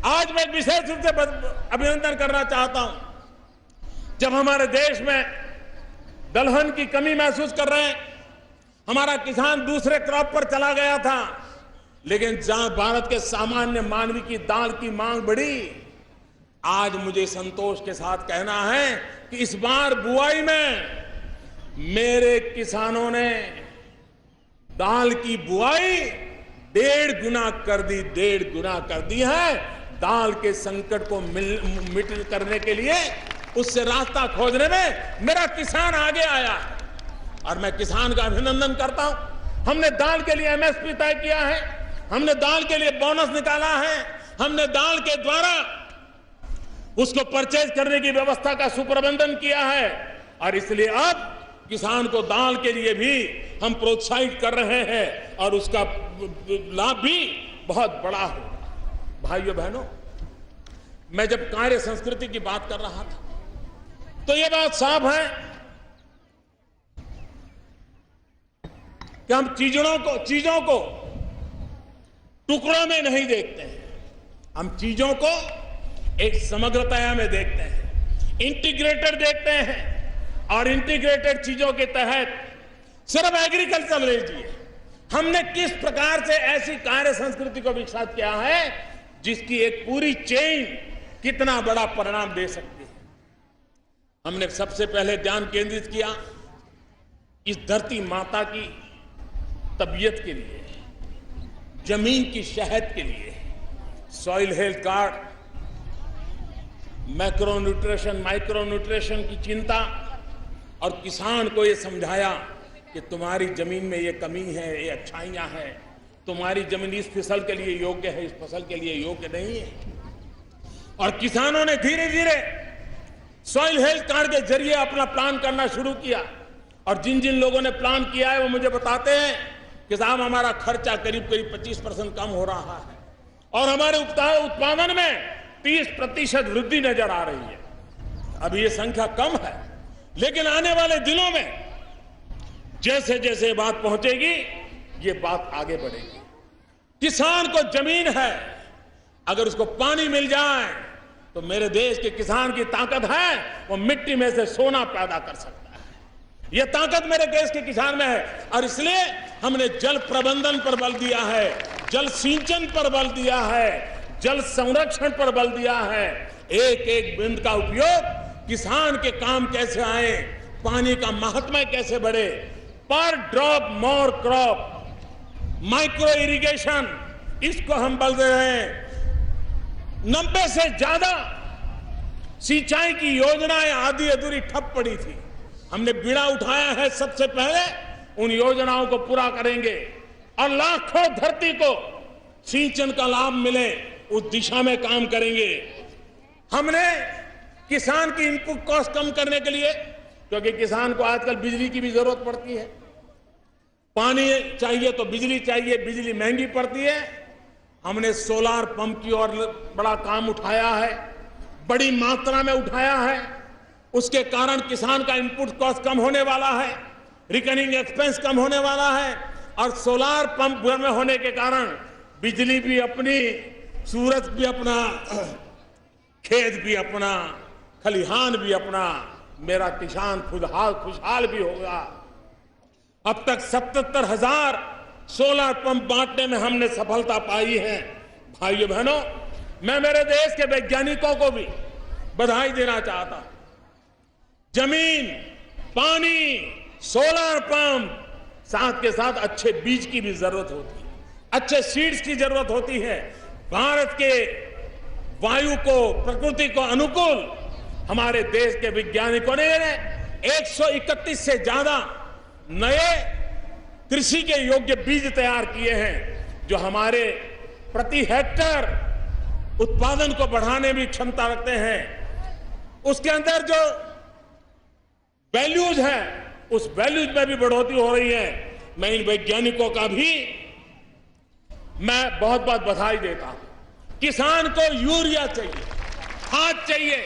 आज मैं विशेष रूप से अभिनंदन करना चाहता हूं। जब हमारे देश में दलहन की कमी महसूस कर रहे हैं, हमारा किसान दूसरे क्रॉप पर चला गया था, लेकिन जहां भारत के सामान्य मानवी की दाल की मांग बढ़ी, आज मुझे संतोष के साथ कहना है कि इस बार बुआई में मेरे किसानों ने दाल की बुआई 1.5 गुना कर दी, 1.5 गुना कर दी है। दाल के संकट को मिट करने के लिए, उससे रास्ता खोजने में मेरा किसान आगे आया और मैं किसान का अभिनंदन करता हूं। हमने दाल के लिए एमएसपी तय किया है, हमने दाल के लिए बोनस निकाला है, हमने दाल के द्वारा उसको परचेज करने की व्यवस्था का सुप्रबंधन किया है और इसलिए अब किसान को दाल के लिए भी हम प्रोत्साहित कर रहे हैं और उसका लाभ भी बहुत बड़ा होगा। भाइयों बहनों, मैं जब कार्य संस्कृति की बात कर रहा था तो ये बात साफ है कि हम चीजों को टुकड़ों में नहीं देखते हैं, हम चीजों को एक समग्रता में देखते हैं, इंटीग्रेटेड देखते हैं। और इंटीग्रेटेड चीजों के तहत सिर्फ एग्रीकल्चर लीजिए, हमने किस प्रकार से ऐसी कार्य संस्कृति को विकसित किया है जिसकी एक पूरी चेन कितना बड़ा परिणाम दे सकती है। हमने सबसे पहले ध्यान केंद्रित किया इस धरती माता की तबीयत के लिए, जमीन की सेहत के लिए। Soil health card, macro nutrition, micro nutrition की चिंता और किसान को ये समझाया कि तुम्हारी जमीन में ये कमी है, ये अच्छाइयां हैं, तुम्हारी जमीन इस फसल के लिए योग्य है, इस फसल के लिए योग्य नहीं है। और किसानों ने धीरे धीरे सॉइल हेल्थ कार्ड के जरिए अपना प्लान करना शुरू किया और जिन जिन लोगों ने प्लान किया है वो मुझे बताते हैं कि साहब हमारा खर्चा करीब 25% कम हो रहा है और हमारे उत्पादन में 30% वृद्धि नजर आ रही है। अभी ये संख्या कम है, लेकिन आने वाले दिनों में जैसे जैसे बात पहुंचेगी, ये बात आगे बढ़ेगी। किसान को जमीन है, अगर उसको पानी मिल जाए तो मेरे देश के किसान की ताकत है, वो मिट्टी में से सोना पैदा कर सकता है। यह ताकत मेरे देश के किसान में है और इसलिए हमने जल प्रबंधन पर बल दिया है, जल सिंचन पर बल दिया है, जल संरक्षण पर बल दिया है। एक एक बूंद का उपयोग किसान के काम कैसे आए, पानी का महात्म्य कैसे बढ़े, पर drop more crop, micro irrigation, इसको हम बल दे रहे हैं। 90 से ज्यादा सिंचाई की योजनाएं आधी अधूरी ठप पड़ी थी, हमने बीड़ा उठाया है, सबसे पहले उन योजनाओं को पूरा करेंगे और लाखों धरती को सिंचन का लाभ मिले उस दिशा में काम करेंगे। हमने किसान की इनपुट कॉस्ट कम करने के लिए, क्योंकि किसान को आजकल बिजली की भी जरूरत पड़ती है, पानी चाहिए तो बिजली चाहिए, बिजली महंगी पड़ती है। हमने सोलार पंप की ओर बड़ा काम उठाया है, बड़ी मात्रा में उठाया है। उसके कारण किसान का इनपुट कॉस्ट कम होने वाला है, रिकरिंग एक्सपेंस कम होने वाला है और सोलार पंप घर में होने के कारण बिजली भी अपनी, सूरज भी अपना, खेत भी अपना, खलिहान भी अपना, मेरा किसान खुशहाल भी होगा। अब तक 77,000 सोलर पंप बांटने में हमने सफलता पाई है। भाइयों बहनों, मैं मेरे देश के वैज्ञानिकों को भी बधाई देना चाहता हूं। जमीन, पानी, सोलर पंप, साथ के साथ अच्छे बीज की भी जरूरत होती है, अच्छे सीड्स की जरूरत होती है। भारत के वायु को, प्रकृति को अनुकूल हमारे देश के वैज्ञानिकों ने 131 से ज्यादा नए कृषि के योग्य बीज तैयार किए हैं, जो हमारे प्रति हेक्टर उत्पादन को बढ़ाने में क्षमता रखते हैं। उसके अंदर जो वैल्यूज है, उस वैल्यूज में भी बढ़ोतरी हो रही है। मैं इन वैज्ञानिकों का भी मैं बहुत बहुत बधाई देता हूं। किसान को यूरिया चाहिए, खाद चाहिए।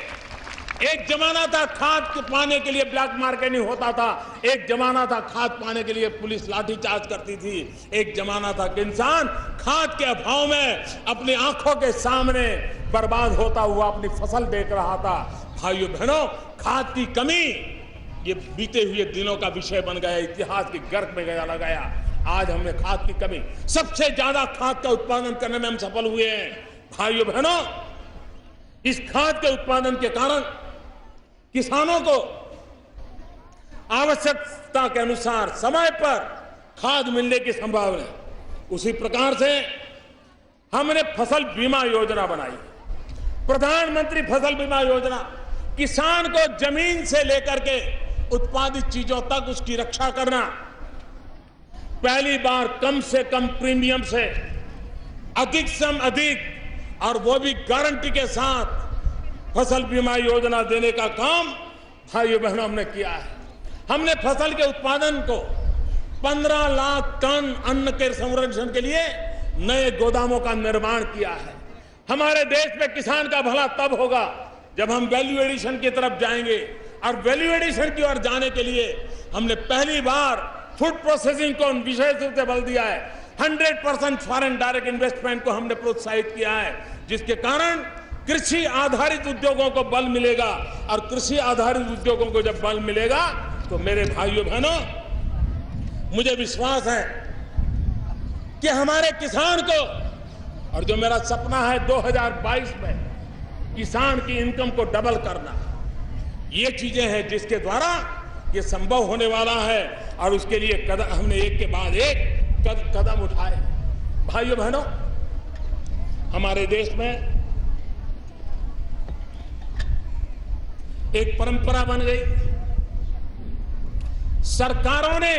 एक जमाना था खाद पाने के लिए ब्लैक मार्केटिंग होता था, एक जमाना था खाद पाने के लिए पुलिस लाठीचार्ज करती थी, एक जमाना था कि इंसान खाद के अभाव में अपनी आंखों के सामने बर्बाद होता हुआ अपनी फसल देख रहा था। भाइयों बहनों, खाद की कमी ये बीते हुए दिनों का विषय बन गया, इतिहास की गर्क में गया लगाया। आज हमने खाद की कमी, सबसे ज्यादा खाद का उत्पादन करने में हम सफल हुए हैं। भाइयों बहनों, इस खाद के उत्पादन के कारण किसानों को आवश्यकता के अनुसार समय पर खाद मिलने की संभावना है। उसी प्रकार से हमने फसल बीमा योजना बनाई, प्रधानमंत्री फसल बीमा योजना। किसान को जमीन से लेकर के उत्पादित चीजों तक उसकी रक्षा करना, पहली बार कम से कम प्रीमियम से अधिक से अधिक, और वो भी गारंटी के साथ फसल बीमा योजना देने का काम भाइयों बहनों हमने किया है। हमने फसल के उत्पादन को 15 लाख टन अन्न के संरक्षण के लिए नए गोदामों का निर्माण किया है। हमारे देश में किसान का भला तब होगा जब हम वैल्यू एडिशन की तरफ जाएंगे, और वैल्यू एडिशन की ओर जाने के लिए हमने पहली बार फूड प्रोसेसिंग को विशेष रूप से बल दिया है। 100% फॉरेन डायरेक्ट इन्वेस्टमेंट को हमने प्रोत्साहित किया है, जिसके कारण कृषि आधारित उद्योगों को बल मिलेगा। और कृषि आधारित उद्योगों को जब बल मिलेगा तो मेरे भाइयों बहनों, मुझे विश्वास है कि हमारे किसान को, और जो मेरा सपना है 2022 में किसान की इनकम को डबल करना, ये चीजें हैं जिसके द्वारा ये संभव होने वाला है। और उसके लिए हमने एक के बाद एक कदम उठाए। भाइयों बहनों, हमारे देश में एक परंपरा बन गई, सरकारों ने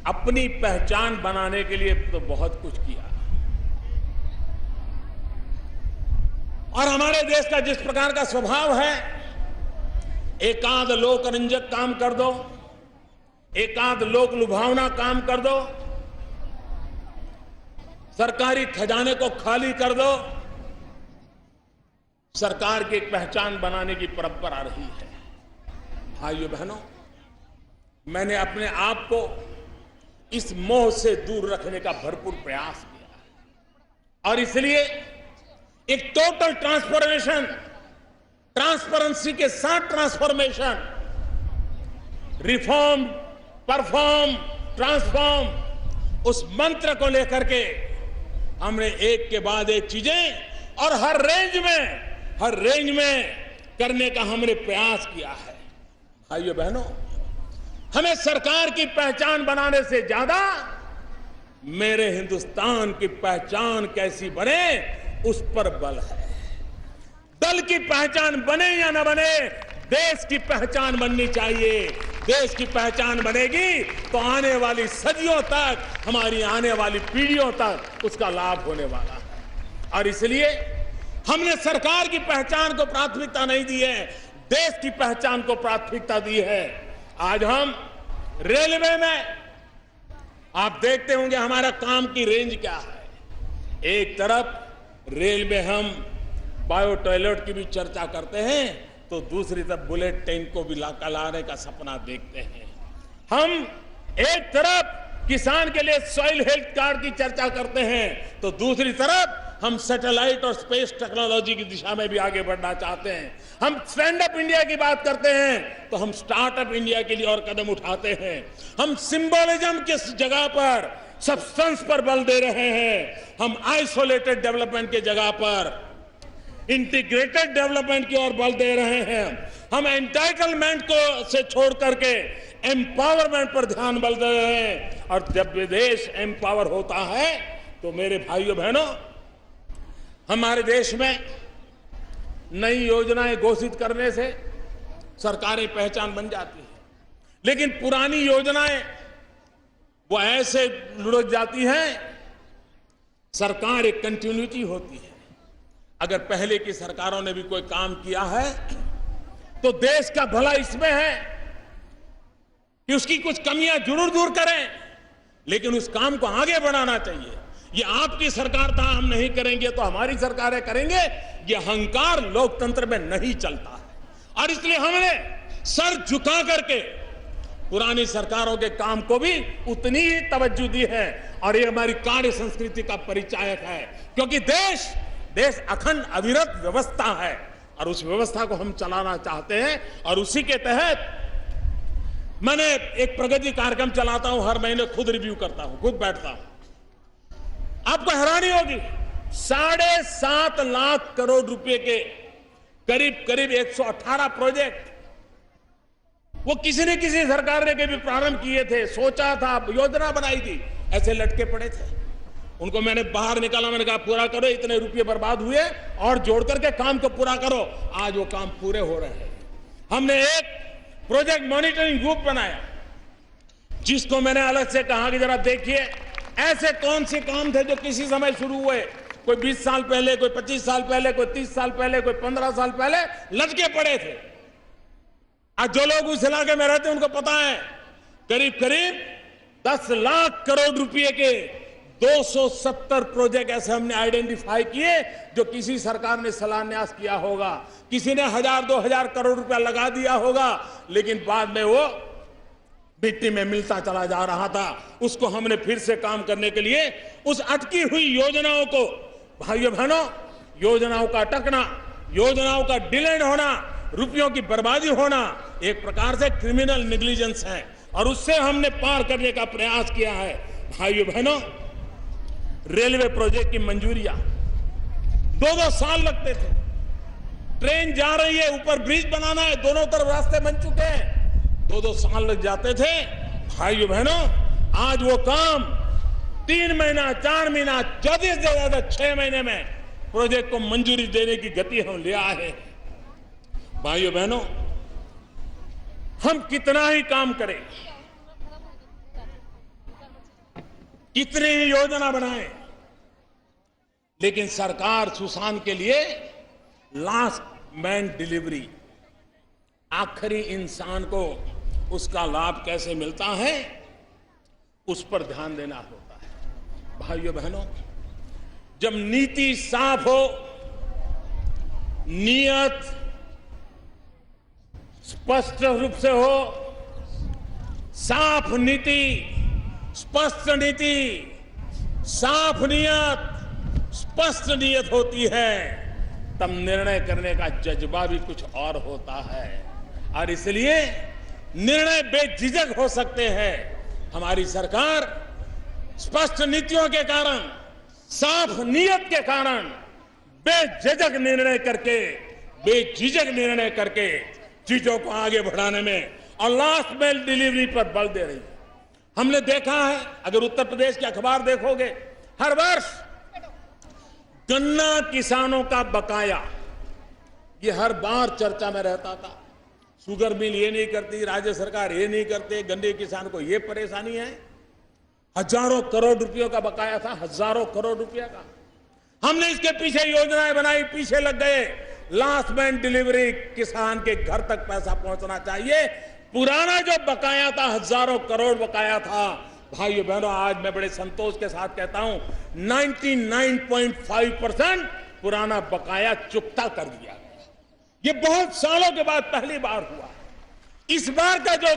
अपनी पहचान बनाने के लिए तो बहुत कुछ किया, और हमारे देश का जिस प्रकार का स्वभाव है, एकाध लोकरंजक काम कर दो, एकाध लोक लुभावना काम कर दो, सरकारी खजाने को खाली कर दो, सरकार की एक पहचान बनाने की परंपरा रही है। भाइयों बहनों, मैंने अपने आप को इस मोह से दूर रखने का भरपूर प्रयास किया, और इसलिए एक टोटल ट्रांसफॉर्मेशन, ट्रांसपेरेंसी के साथ ट्रांसफॉर्मेशन, रिफॉर्म, परफॉर्म, ट्रांसफॉर्म, उस मंत्र को लेकर के हमने एक के बाद एक चीजें और हर रेंज में करने का हमने प्रयास किया है। भाइयों बहनों, हमें सरकार की पहचान बनाने से ज्यादा मेरे हिंदुस्तान की पहचान कैसी बने उस पर बल है। दल की पहचान बने या न बने, देश की पहचान बननी चाहिए। देश की पहचान बनेगी तो आने वाली सदियों तक, हमारी आने वाली पीढ़ियों तक उसका लाभ होने वाला है। और इसलिए हमने सरकार की पहचान को प्राथमिकता नहीं दी है, देश की पहचान को प्राथमिकता दी है। आज हम रेलवे में, आप देखते होंगे हमारा काम की रेंज क्या है। एक तरफ रेल में हम बायो टॉयलेट की भी चर्चा करते हैं, तो दूसरी तरफ बुलेट ट्रेन को भी लाने का सपना देखते हैं। हम एक तरफ किसान के लिए सॉइल हेल्थ कार्ड की चर्चा करते हैं, तो दूसरी तरफ हम सैटेलाइट और स्पेस टेक्नोलॉजी की दिशा में भी आगे बढ़ना चाहते हैं। हम स्टैंड अप इंडिया की बात करते हैं, तो हम स्टार्टअप इंडिया के लिए और कदम उठाते हैं। हम सिंबोलिज्म की जगह पर सब्सटेंस पर बल दे रहे हैं। हम आइसोलेटेड डेवलपमेंट की जगह पर इंटीग्रेटेड डेवलपमेंट की ओर बल दे रहे हैं। हम एंटाइटलमेंट को से छोड़ करके एम्पावरमेंट पर ध्यान बल दे रहे हैं। और जब देश एम्पावर होता है तो मेरे भाइयों बहनों, हमारे देश में नई योजनाएं घोषित करने से सरकारी पहचान बन जाती है, लेकिन पुरानी योजनाएं वो ऐसे लुढ़क जाती है। सरकार एक कंटिन्यूटी होती है। अगर पहले की सरकारों ने भी कोई काम किया है तो देश का भला इसमें है कि उसकी कुछ कमियां जरूर दूर करें, लेकिन उस काम को आगे बढ़ाना चाहिए। ये आपकी सरकार था, हम नहीं करेंगे तो हमारी सरकारें करेंगे, ये अहंकार लोकतंत्र में नहीं चलता है। और इसलिए हमने सर झुका करके पुरानी सरकारों के काम को भी उतनी ही तवज्जो दी है, और ये हमारी कार्य संस्कृति का परिचायक है। क्योंकि देश अखंड अविरत व्यवस्था है और उस व्यवस्था को हम चलाना चाहते हैं। और उसी के तहत मैंने एक प्रगति कार्यक्रम चलाता हूं, हर महीने खुद रिव्यू करता हूं, खुद बैठता हूं। आपको हैरानी होगी, 7.5 लाख करोड़ रुपए के करीब 118 प्रोजेक्ट वो किसी न किसी सरकार ने कभी प्रारंभ किए थे, सोचा था, योजना बनाई थी, ऐसे लटके पड़े थे। उनको मैंने बाहर निकाला, मैंने कहा पूरा करो, इतने रुपये बर्बाद हुए और जोड़ करके काम को पूरा करो। आज वो काम पूरे हो रहे हैं। हमने एक प्रोजेक्ट मॉनिटरिंग ग्रुप बनाया, जिसको मैंने अलग से कहा कि जरा देखिए ऐसे कौन से काम थे जो किसी समय शुरू हुए, कोई 20 साल पहले, कोई 25 साल पहले, कोई 30 साल पहले, कोई 15 साल पहले लटके पड़े थे। आज जो लोग उस इलाके में रहते हैं उनको पता है, करीब 10 लाख करोड़ रुपए के 270 प्रोजेक्ट ऐसे हमने आइडेंटिफाई किए जो किसी सरकार ने शिलान्यास किया होगा, किसी ने 1000-2000 करोड़ रुपया लगा दिया होगा, लेकिन बाद में वो मिट्टी में मिलता चला जा रहा था। उसको हमने फिर से काम करने के लिए उस अटकी हुई योजनाओं को, भाइयों बहनों, योजनाओं का अटकना, योजनाओं का डिलेड होना, रुपयों की बर्बादी होना एक प्रकार से क्रिमिनल नेग्लिजेंस है, और उससे हमने पार करने का प्रयास किया है। भाइयों बहनों, रेलवे प्रोजेक्ट की मंजूरियां 2-2 साल लगते थे। ट्रेन जा रही है, ऊपर ब्रिज बनाना है, दोनों तरफ रास्ते बन चुके हैं, 2-2 साल लग जाते थे। भाइयों बहनों, आज वो काम 3 महीना, 4 महीना, ज्यादा से ज्यादा 6 महीने में प्रोजेक्ट को मंजूरी देने की गति हम ले आए हैं। भाइयों बहनों, हम कितना ही काम करें, कितनी ही योजना बनाएं, लेकिन सरकार सुशांत के लिए लास्ट मैन डिलीवरी, आखिरी इंसान को उसका लाभ कैसे मिलता है, उस पर ध्यान देना होता है। भाइयों बहनों, जब नीति साफ हो, नियत स्पष्ट रूप से हो, साफ नीति, स्पष्ट नीति, साफ नियत, स्पष्ट नियत होती है, तब निर्णय करने का जज्बा भी कुछ और होता है, और इसलिए निर्णय बेझिझक हो सकते हैं। हमारी सरकार स्पष्ट नीतियों के कारण, साफ नियत के कारण बेझिझक निर्णय करके चीजों को आगे बढ़ाने में और लास्ट माइल डिलीवरी पर बल दे रही है। हमने देखा है, अगर उत्तर प्रदेश के अखबार देखोगे, हर वर्ष गन्ना किसानों का बकाया ये हर बार चर्चा में रहता था। शुगर मिल ये नहीं करती, राज्य सरकार ये नहीं करते, गन्ने किसान को ये परेशानी है। हजारों करोड़ रुपयों का बकाया था, हजारों करोड़ रुपया का। हमने इसके पीछे योजनाएं बनाई, पीछे लग गए। लास्ट मैन डिलीवरी, किसान के घर तक पैसा पहुंचना चाहिए। पुराना जो बकाया था, हजारों करोड़ बकाया था, भाइयों बहनों, आज मैं बड़े संतोष के साथ कहता हूं 99.5% पुराना बकाया चुकता कर दिया गया। ये बहुत सालों के बाद पहली बार हुआ। इस बार का जो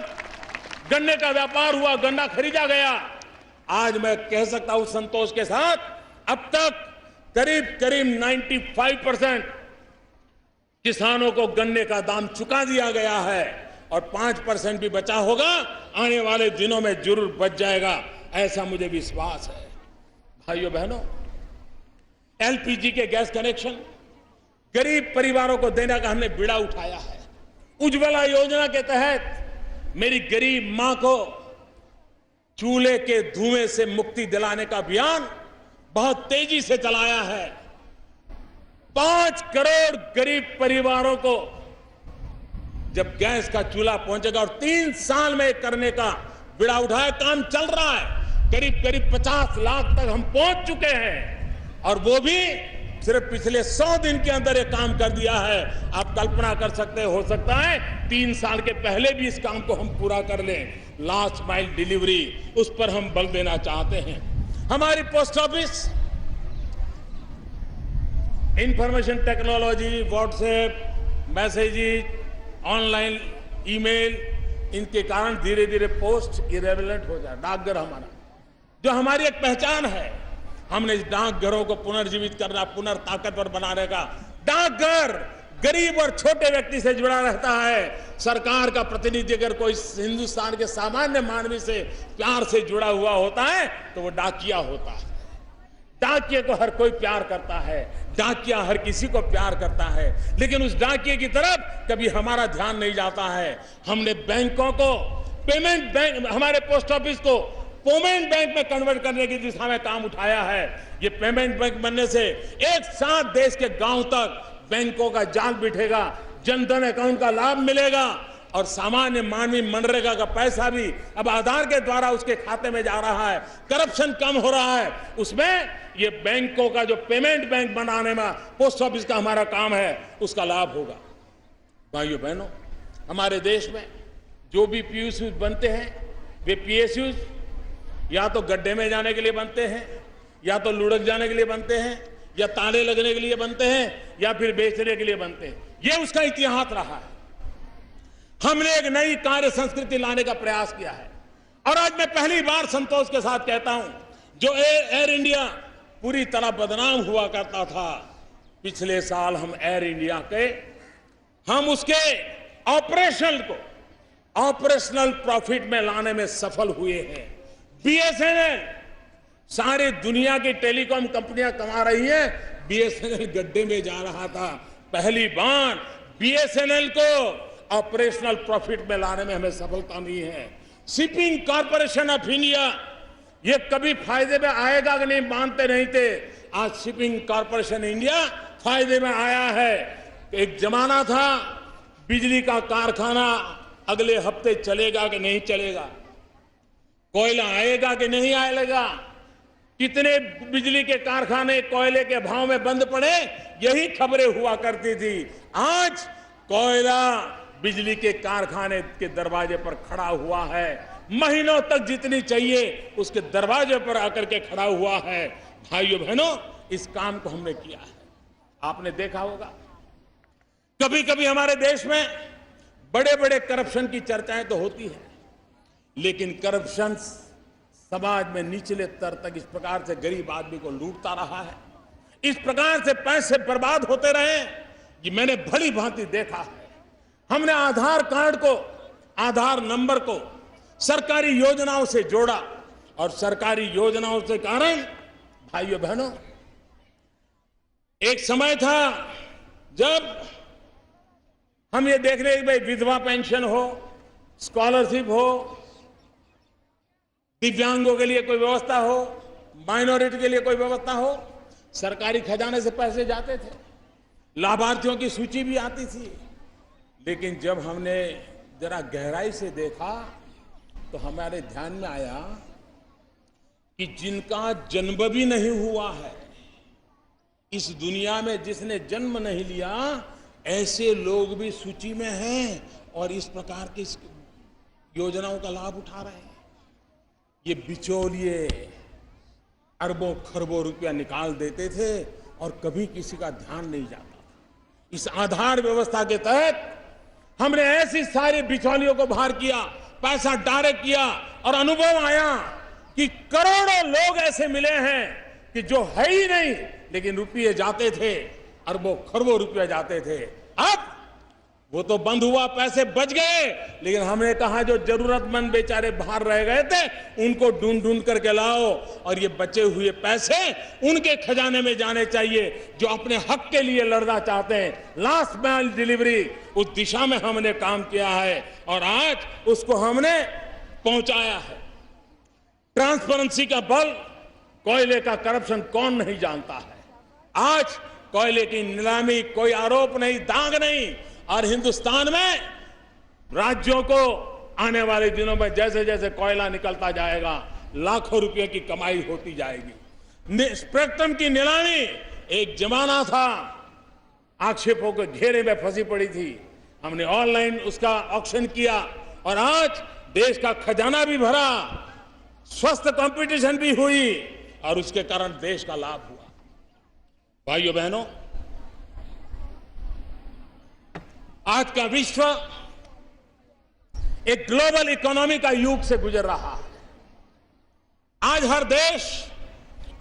गन्ने का व्यापार हुआ, गन्ना खरीदा गया, आज मैं कह सकता हूं संतोष के साथ, अब तक करीब 95% किसानों को गन्ने का दाम चुका दिया गया है, और 5% भी बचा होगा, आने वाले दिनों में जरूर बच जाएगा, ऐसा मुझे विश्वास है। भाइयों बहनों, एलपीजी के गैस कनेक्शन गरीब परिवारों को देने का हमने बीड़ा उठाया है। उज्ज्वला योजना के तहत मेरी गरीब मां को चूल्हे के धुएं से मुक्ति दिलाने का अभियान बहुत तेजी से चलाया है। 5 करोड़ गरीब परिवारों को जब गैस का चूल्हा पहुंचेगा, और 3 साल में करने का बीड़ा उठाया, काम चल रहा है। करीब करीब 50 लाख तक हम पहुंच चुके हैं और वो भी सिर्फ पिछले 100 दिन के अंदर ये काम कर दिया है। आप कल्पना कर सकते हो सकता है 3 साल के पहले भी इस काम को हम पूरा कर लें। लास्ट माइल डिलीवरी, उस पर हम बल देना चाहते हैं। हमारी post office information technology, WhatsApp, messages, online email, इनके कारण धीरे धीरे पोस्ट इरेलेवेंट हो जाए। डाकघर हमारा जो हमारी एक पहचान है, हमने इस डाकघरों को पुनर्जीवित करना, पुनर्ताकतवर बनाने का। डाकघर गरीब और छोटे व्यक्ति से जुड़ा रहता है। सरकार का प्रतिनिधि अगर कोई हिंदुस्तान के सामान्य मानवी से प्यार से जुड़ा हुआ होता है तो वो डाकिया होता है। डाकिये को हर कोई प्यार करता है, डाकिया हर किसी को प्यार करता है, लेकिन उस डाकिये की तरफ कभी हमारा ध्यान नहीं जाता है। हमने बैंकों को पेमेंट बैंक, हमारे पोस्ट ऑफिस को पेमेंट बैंक में कन्वर्ट करने की दिशा में काम उठाया है। ये पेमेंट बैंक बनने से एक साथ देश के गांव तक बैंकों का जाल बिठेगा, जनधन अकाउंट का लाभ मिलेगा और सामान्य मानवी मनरेगा का पैसा भी अब आधार के द्वारा उसके खाते में जा रहा है। करप्शन कम हो रहा है। उसमें ये बैंकों का जो पेमेंट बैंक बनाने में पोस्ट ऑफिस का हमारा काम है, उसका लाभ होगा। भाइयों बहनों, हमारे देश में जो भी पीएसयू बनते हैं, वे पीएसयू या तो गड्ढे में जाने के लिए बनते हैं, या तो लुढ़क जाने के लिए बनते हैं, या ताले लगने के लिए बनते हैं, या फिर बेचने के लिए बनते हैं। ये उसका इतिहास रहा है। हमने एक नई कार्य संस्कृति लाने का प्रयास किया है और आज मैं पहली बार संतोष के साथ कहता हूं, जो एयर इंडिया पूरी तरह बदनाम हुआ करता था, पिछले साल हम एयर इंडिया के उसके ऑपरेशनल प्रॉफिट में लाने में सफल हुए हैं। बीएसएनएल, सारी दुनिया की टेलीकॉम कंपनियां कमा रही हैं, बीएसएनएल गड्ढे में जा रहा था। पहली बार बीएसएनएल को ऑपरेशनल प्रॉफिट में लाने में हमें सफलता मिली है। शिपिंग कॉर्पोरेशन ऑफ इंडिया, ये कभी फायदे में आएगा कि नहीं मानते नहीं थे, आज शिपिंग कॉर्पोरेशन इंडिया फायदे में आया है। एक जमाना था बिजली का कारखाना अगले हफ्ते चलेगा कि नहीं चलेगा, कोयला आएगा कि नहीं आएगा, कितने बिजली के कारखाने कोयले के भाव में बंद पड़े, यही खबरें हुआ करती थी। आज कोयला बिजली के कारखाने के दरवाजे पर खड़ा हुआ है, महीनों तक जितनी चाहिए उसके दरवाजे पर आकर के खड़ा हुआ है। भाइयों बहनों, इस काम को हमने किया है। आपने देखा होगा कभी कभी हमारे देश में बड़े बड़े करप्शन की चर्चाएं तो होती है, लेकिन करप्शन समाज में निचले स्तर तक इस प्रकार से गरीब आदमी को लूटता रहा है, इस प्रकार से पैसे बर्बाद होते रहे, ये मैंने भली भांति देखा है। हमने आधार कार्ड को, आधार नंबर को सरकारी योजनाओं से जोड़ा और सरकारी योजनाओं के कारण भाइयों बहनों, एक समय था जब हम ये देख रहे भाई विधवा पेंशन हो, स्कॉलरशिप हो, दिव्यांगों के लिए कोई व्यवस्था हो, माइनॉरिटी के लिए कोई व्यवस्था हो, सरकारी खजाने से पैसे जाते थे, लाभार्थियों की सूची भी आती थी। लेकिन जब हमने जरा गहराई से देखा तो हमारे ध्यान में आया कि जिनका जन्म भी नहीं हुआ है इस दुनिया में, जिसने जन्म नहीं लिया, ऐसे लोग भी सूची में हैं और इस प्रकार की योजनाओं का लाभ उठा रहे हैं। ये बिचौलिए अरबों खरबों रुपया निकाल देते थे और कभी किसी का ध्यान नहीं जाता था। इस आधार व्यवस्था के तहत हमने ऐसी सारी बिचौलियों को बाहर किया, पैसा डायरेक्ट किया और अनुभव आया कि करोड़ों लोग ऐसे मिले हैं कि जो है ही नहीं, लेकिन रुपये जाते थे, अरबों खरबों रुपया जाते थे। अब वो तो बंद हुआ, पैसे बच गए, लेकिन हमने कहा जो जरूरतमंद बेचारे बाहर रह गए थे उनको ढूंढ ढूंढ करके लाओ और ये बचे हुए पैसे उनके खजाने में जाने चाहिए जो अपने हक के लिए लड़ना चाहते हैं। लास्ट माइल डिलीवरी, उस दिशा में हमने काम किया है और आज उसको हमने पहुंचाया है। ट्रांसपेरेंसी का बल, कोयले का करप्शन कौन नहीं जानता है। आज कोयले की नीलामी, कोई आरोप नहीं, दाग नहीं, और हिंदुस्तान में राज्यों को आने वाले दिनों में जैसे जैसे कोयला निकलता जाएगा लाखों रुपए की कमाई होती जाएगी। स्पेक्ट्रम की नीलामी एक जमाना था, आक्षेपों के घेरे में फंसी पड़ी थी। हमने ऑनलाइन उसका ऑक्शन किया और आज देश का खजाना भी भरा, स्वस्थ कंपटीशन भी हुई और उसके कारण देश का लाभ हुआ। भाइयों बहनों, आज का विश्व एक ग्लोबल इकोनॉमी का युग से गुजर रहा है। आज हर देश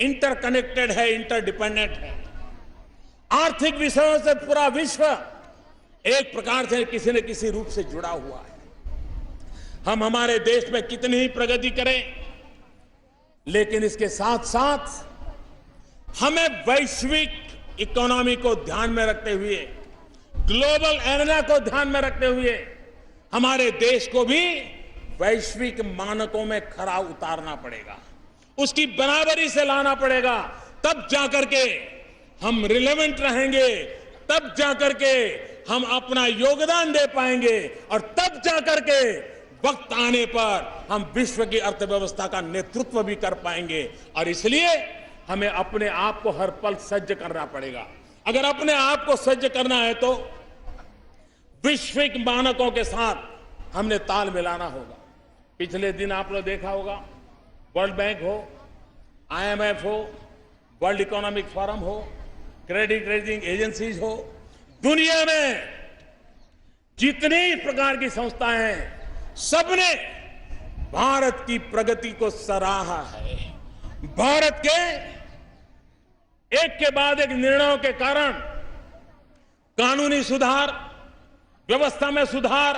इंटरकनेक्टेड है, इंटरडिपेंडेंट है। आर्थिक विषयों से पूरा विश्व एक प्रकार से किसी न किसी रूप से जुड़ा हुआ है। हम हमारे देश में कितनी ही प्रगति करें, लेकिन इसके साथ साथ हमें वैश्विक इकोनॉमी को ध्यान में रखते हुए, ग्लोबल एरेना को ध्यान में रखते हुए हमारे देश को भी वैश्विक मानकों में खरा उतारना पड़ेगा, उसकी बराबरी से लाना पड़ेगा। तब जाकर के हम रिलेवेंट रहेंगे, तब जाकर के हम अपना योगदान दे पाएंगे और तब जाकर के वक्त आने पर हम विश्व की अर्थव्यवस्था का नेतृत्व भी कर पाएंगे। और इसलिए हमें अपने आप को हर पल सज्ज करना पड़ेगा। अगर अपने आप को सज्ज करना है तो वैश्विक मानकों के साथ हमने ताल मिलाना होगा। पिछले दिन आप लोग देखा होगा, वर्ल्ड बैंक हो, IMF हो, वर्ल्ड इकोनॉमिक फोरम हो, क्रेडिट रेटिंग एजेंसीज हो, दुनिया में जितनी प्रकार की संस्थाएं हैं, सबने भारत की प्रगति को सराहा है। भारत के एक के बाद एक निर्णयों के कारण कानूनी सुधार, व्यवस्था में सुधार,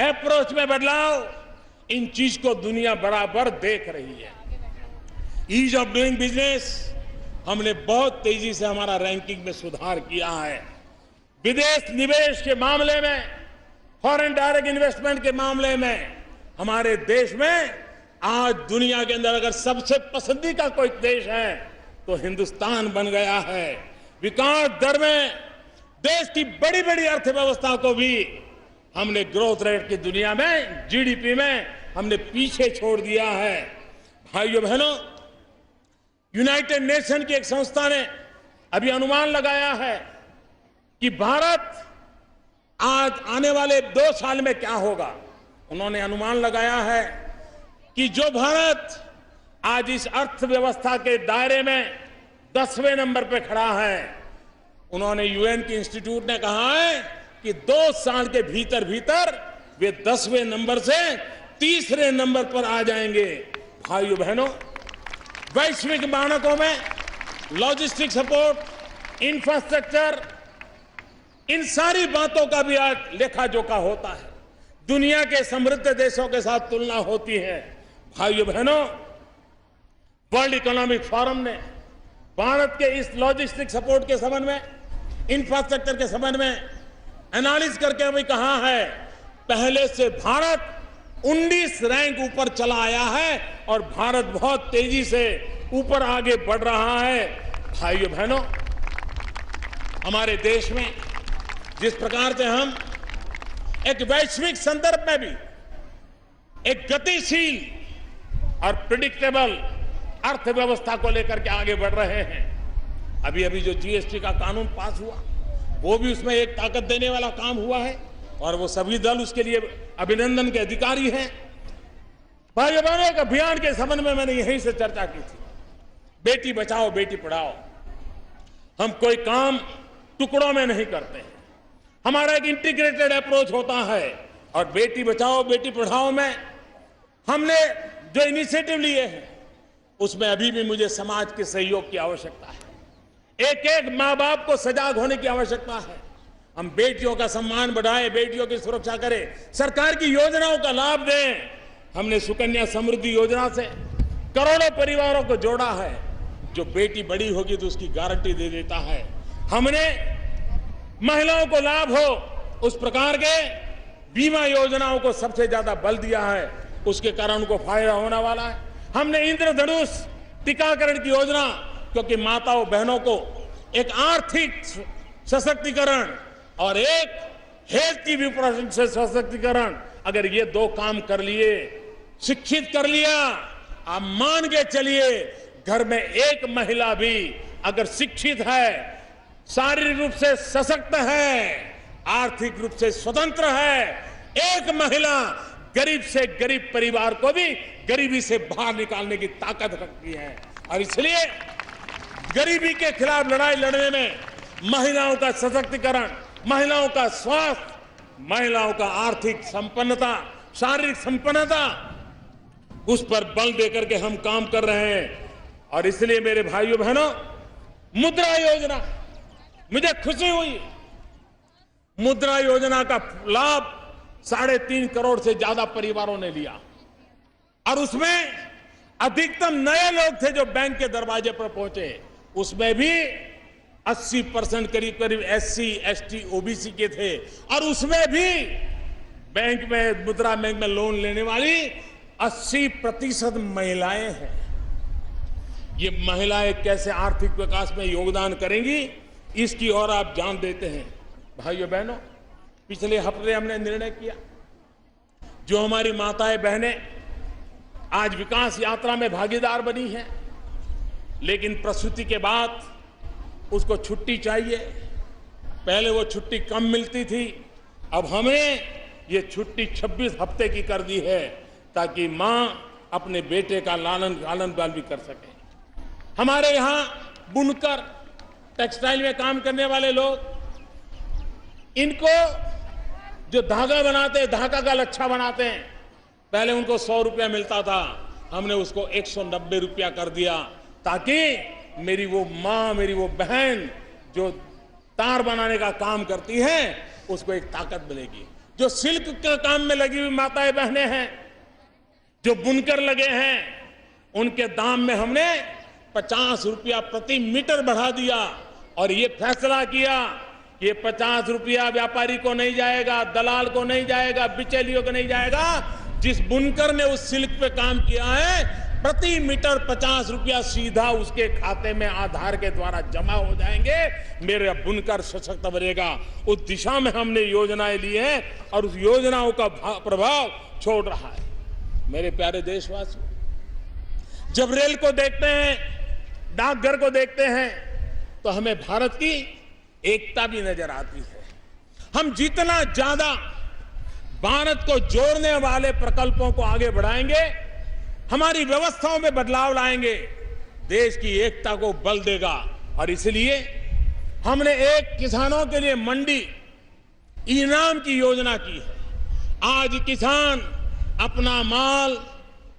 अप्रोच में बदलाव, इन चीज को दुनिया बराबर देख रही है। ईज ऑफ डूइंग बिजनेस, हमने बहुत तेजी से हमारा रैंकिंग में सुधार किया है। विदेश निवेश के मामले में, फॉरेन डायरेक्ट इन्वेस्टमेंट के मामले में हमारे देश में आज दुनिया के अंदर अगर सबसे पसंदीदा कोई देश है तो हिंदुस्तान बन गया है। विकास दर में देश की बड़ी बड़ी अर्थव्यवस्था को भी हमने ग्रोथ रेट की दुनिया में, जीडीपी में हमने पीछे छोड़ दिया है। भाइयों बहनों, यूनाइटेड नेशन की एक संस्था ने अभी अनुमान लगाया है कि भारत आज आने वाले 2 साल में क्या होगा। उन्होंने अनुमान लगाया है कि जो भारत आज इस अर्थव्यवस्था के दायरे में 10वें नंबर पे खड़ा है, उन्होंने यूएन के इंस्टीट्यूट ने कहा है कि 2 साल के भीतर भीतर वे 10वें नंबर से 3रे नंबर पर आ जाएंगे। भाइयों बहनों, वैश्विक मानकों में लॉजिस्टिक सपोर्ट, इंफ्रास्ट्रक्चर, इन सारी बातों का भी आज लेखा जोखा होता है। दुनिया के समृद्ध देशों के साथ तुलना होती है। भाइयों बहनों, वर्ल्ड इकोनॉमिक फोरम ने भारत के इस लॉजिस्टिक सपोर्ट के संबंध में, इंफ्रास्ट्रक्चर के संबंध में एनालिसिस करके अभी कहा है, पहले से भारत 19 रैंक ऊपर चला आया है और भारत बहुत तेजी से ऊपर आगे बढ़ रहा है। भाइयों बहनों, हमारे देश में जिस प्रकार से हम एक वैश्विक संदर्भ में भी एक गतिशील और प्रिडिक्टेबल अर्थव्यवस्था को लेकर के आगे बढ़ रहे हैं। अभी अभी जो जीएसटी का कानून पास हुआ, वो भी उसमें एक ताकत देने वाला काम हुआ है और वो सभी दल उसके लिए अभिनंदन के अधिकारी हैं। भाइयों बहनों, एक अभियान के संबंध में मैंने यहीं से चर्चा की थी, बेटी बचाओ बेटी पढ़ाओ। हम कोई काम टुकड़ों में नहीं करते हैं, हमारा एक इंटीग्रेटेड अप्रोच होता है। और बेटी बचाओ बेटी पढ़ाओ में हमने जो इनिशिएटिव लिए हैं, उसमें अभी भी मुझे समाज के सहयोग की आवश्यकता है। एक एक माँ बाप को सजाग होने की आवश्यकता है। हम बेटियों का सम्मान बढ़ाएं, बेटियों की सुरक्षा करें, सरकार की योजनाओं का लाभ दें। हमने सुकन्या समृद्धि योजना से करोड़ों परिवारों को जोड़ा है। जो बेटी बड़ी होगी तो उसकी गारंटी दे देता है। हमने महिलाओं को लाभ हो उस प्रकार के बीमा योजनाओं को सबसे ज्यादा बल दिया है, उसके कारण उनको फायदा होने वाला है। हमने इंद्रधनुष टीकाकरण की योजना, क्योंकि माताओं बहनों को एक आर्थिक सशक्तिकरण और एक हेल्थ की भी सशक्तिकरण, अगर ये 2 काम कर लिए, शिक्षित कर लिया आप मान के चलिए, घर में एक महिला भी अगर शिक्षित है, शारीरिक रूप से सशक्त है, आर्थिक रूप से स्वतंत्र है, एक महिला गरीब से गरीब परिवार को भी गरीबी से बाहर निकालने की ताकत रखती है। और इसलिए गरीबी के खिलाफ लड़ाई लड़ने में महिलाओं का सशक्तिकरण, महिलाओं का स्वास्थ्य, महिलाओं का आर्थिक संपन्नता, शारीरिक संपन्नता, उस पर बल देकर के हम काम कर रहे हैं। और इसलिए मेरे भाइयों बहनों, मुद्रा योजना, मुझे खुशी हुई, मुद्रा योजना का लाभ 3.5 करोड़ से ज्यादा परिवारों ने लिया। और उसमें अधिकतम नए लोग थे जो बैंक के दरवाजे पर पहुंचे। उसमें भी 80% करीब SC, ST, OBC के थे। और उसमें भी बैंक में, मुद्रा बैंक में लोन लेने वाली 80% महिलाएं हैं। ये महिलाएं कैसे आर्थिक विकास में योगदान करेंगी, इसकी ओर आप जान देते हैं। भाइयों बहनों, पिछले हफ्ते हमने निर्णय किया, जो हमारी माताएं बहनें आज विकास यात्रा में भागीदार बनी हैं, लेकिन प्रसूति के बाद उसको छुट्टी चाहिए। पहले वो छुट्टी कम मिलती थी, अब हमने ये छुट्टी 26 हफ्ते की कर दी है, ताकि मां अपने बेटे का लालन पालन भी कर सके। हमारे यहां बुनकर, टेक्सटाइल में काम करने वाले लोग, इनको जो धागा बनाते हैं, धागा का लच्छा बनाते हैं, पहले उनको 100 रुपया मिलता था, हमने उसको 190 रुपया कर दिया, ताकि मेरी वो मां, मेरी वो बहन जो तार बनाने का काम करती है, उसको एक ताकत मिलेगी। जो सिल्क के काम में लगी हुई माताएं बहनें हैं, जो बुनकर लगे हैं, उनके दाम में हमने 50 रुपया प्रति मीटर बढ़ा दिया। और ये फैसला किया कि 50 रुपया व्यापारी को नहीं जाएगा, दलाल को नहीं जाएगा, बिचौलियों को नहीं जाएगा। जिस बुनकर ने उस सिल्क पे काम किया है, प्रति मीटर 50 रुपया सीधा उसके खाते में आधार के द्वारा जमा हो जाएंगे। मेरा बुनकर सशक्त बनेगा। उस दिशा में हमने योजनाएं ली हैं और उस योजनाओं का प्रभाव छोड़ रहा है। मेरे प्यारे देशवासियों, जब रेल को देखते हैं, डाकघर को देखते हैं, तो हमें भारत की एकता भी नजर आती है। हम जितना ज्यादा भारत को जोड़ने वाले प्रकल्पों को आगे बढ़ाएंगे, हमारी व्यवस्थाओं में बदलाव लाएंगे, देश की एकता को बल देगा। और इसलिए हमने एक किसानों के लिए मंडी इनाम की योजना की है। आज किसान अपना माल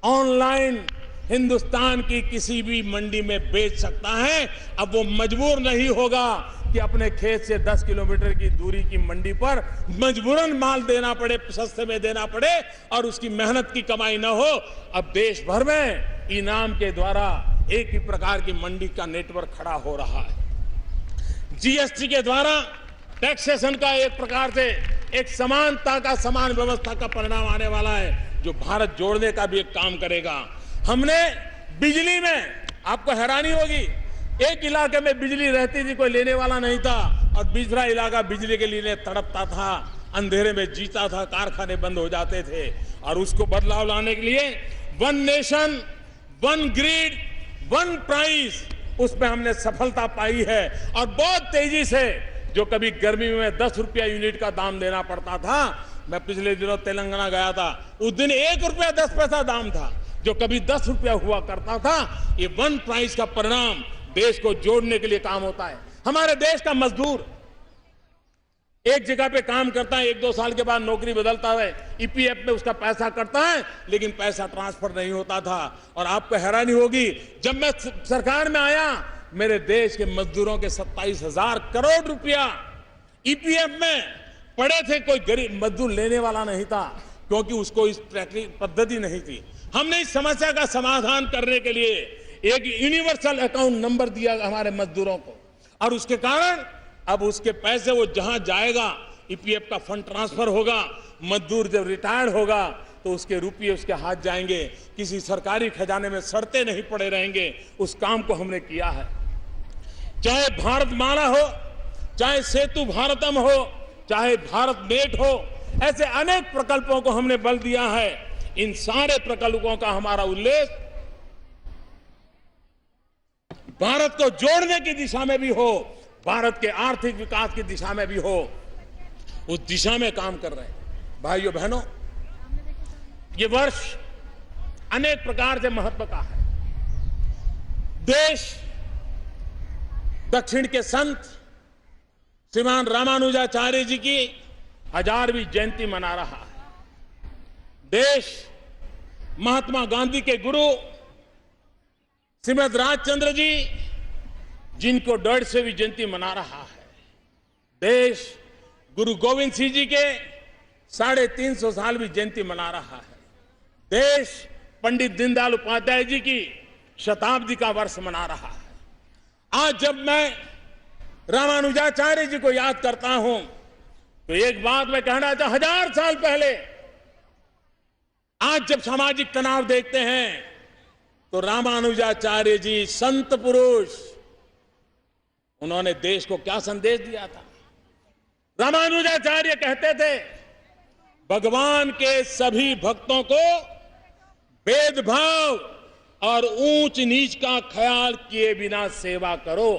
ऑनलाइन हिंदुस्तान की किसी भी मंडी में बेच सकता है। अब वो मजबूर नहीं होगा कि अपने खेत से 10 किलोमीटर की दूरी की मंडी पर मजबूरन माल देना पड़े, सस्ते में देना पड़े और उसकी मेहनत की कमाई ना हो। अब देश भर में इनाम के द्वारा एक ही प्रकार की मंडी का नेटवर्क खड़ा हो रहा है। जीएसटी के द्वारा टैक्सेशन का एक प्रकार से एक समानता का, समान व्यवस्था का परिणाम आने वाला है, जो भारत जोड़ने का भी एक काम करेगा। हमने बिजली में, आपको हैरानी होगी, एक इलाके में बिजली रहती थी, कोई लेने वाला नहीं था, और दूसरा इलाका बिजली के लिए तड़पता था, अंधेरे में जीता था, कारखाने बंद हो जाते थे। और उसको बदलाव लाने के लिए one nation, one grid, one price, उसमें हमने सफलता पाई है। और बहुत तेजी से, जो कभी गर्मी में 10 रुपया यूनिट का दाम देना पड़ता था, मैं पिछले दिनों तेलंगाना गया था, उस दिन 1 रुपया 10 पैसा दाम था, जो कभी 10 रुपया हुआ करता था। ये वन प्राइस का परिणाम देश को जोड़ने के लिए काम होता है। हमारे देश का मजदूर एक जगह पे काम करता है, 1-2 साल के बाद नौकरी बदलता है, ईपीएफ में उसका पैसा कटता है, लेकिन पैसा ट्रांसफर नहीं होता था। और आपको हैरानी होगी, जब मैं सरकार में आया, मेरे देश के मजदूरों के 27,000 करोड़ रुपया ईपीएफ में पड़े थे। कोई गरीब मजदूर लेने वाला नहीं था, क्योंकि उसको इस पद्धति नहीं थी। हमने इस समस्या का समाधान करने के लिए एक यूनिवर्सल अकाउंट नंबर दिया हमारे मजदूरों को, और उसके कारण अब उसके पैसे वो जहां जाएगा, ईपीएफ का फंड ट्रांसफर होगा, मजदूर जब रिटायर्ड होगा तो उसके रुपये उसके हाथ जाएंगे, किसी सरकारी खजाने में सड़ते नहीं पड़े रहेंगे। उस काम को हमने किया है। चाहे भारत माला हो, चाहे सेतु भारतम हो, चाहे भारत नेट हो, ऐसे अनेक प्रकल्पों को हमने बल दिया है। इन सारे प्रकल्पों का हमारा उल्लेख भारत को जोड़ने की दिशा में भी हो, भारत के आर्थिक विकास की दिशा में भी हो, उस दिशा में काम कर रहे हैं। भाइयों बहनों, ये वर्ष अनेक प्रकार से महत्व का है। देश दक्षिण के संत श्रीमान रामानुजाचार्य जी की 1000वीं जयंती मना रहा है। देश महात्मा गांधी के गुरु श्रीमद राजचंद्र जी, जिनको 150वीं जयंती मना रहा है। देश गुरु गोविंद सिंह जी के 350 सालवीं जयंती मना रहा है। देश पंडित दीनदयाल उपाध्याय जी की शताब्दी का वर्ष मना रहा है। आज जब मैं रामानुजाचार्य जी को याद करता हूं तो एक बात मैं कहना चाहता हूं, 1000 साल पहले आज जब सामाजिक तनाव देखते हैं तो रामानुजाचार्य जी संत पुरुष, उन्होंने देश को क्या संदेश दिया था। रामानुजाचार्य कहते थे, भगवान के सभी भक्तों को भेदभाव और ऊंच नीच का ख्याल किए बिना सेवा करो।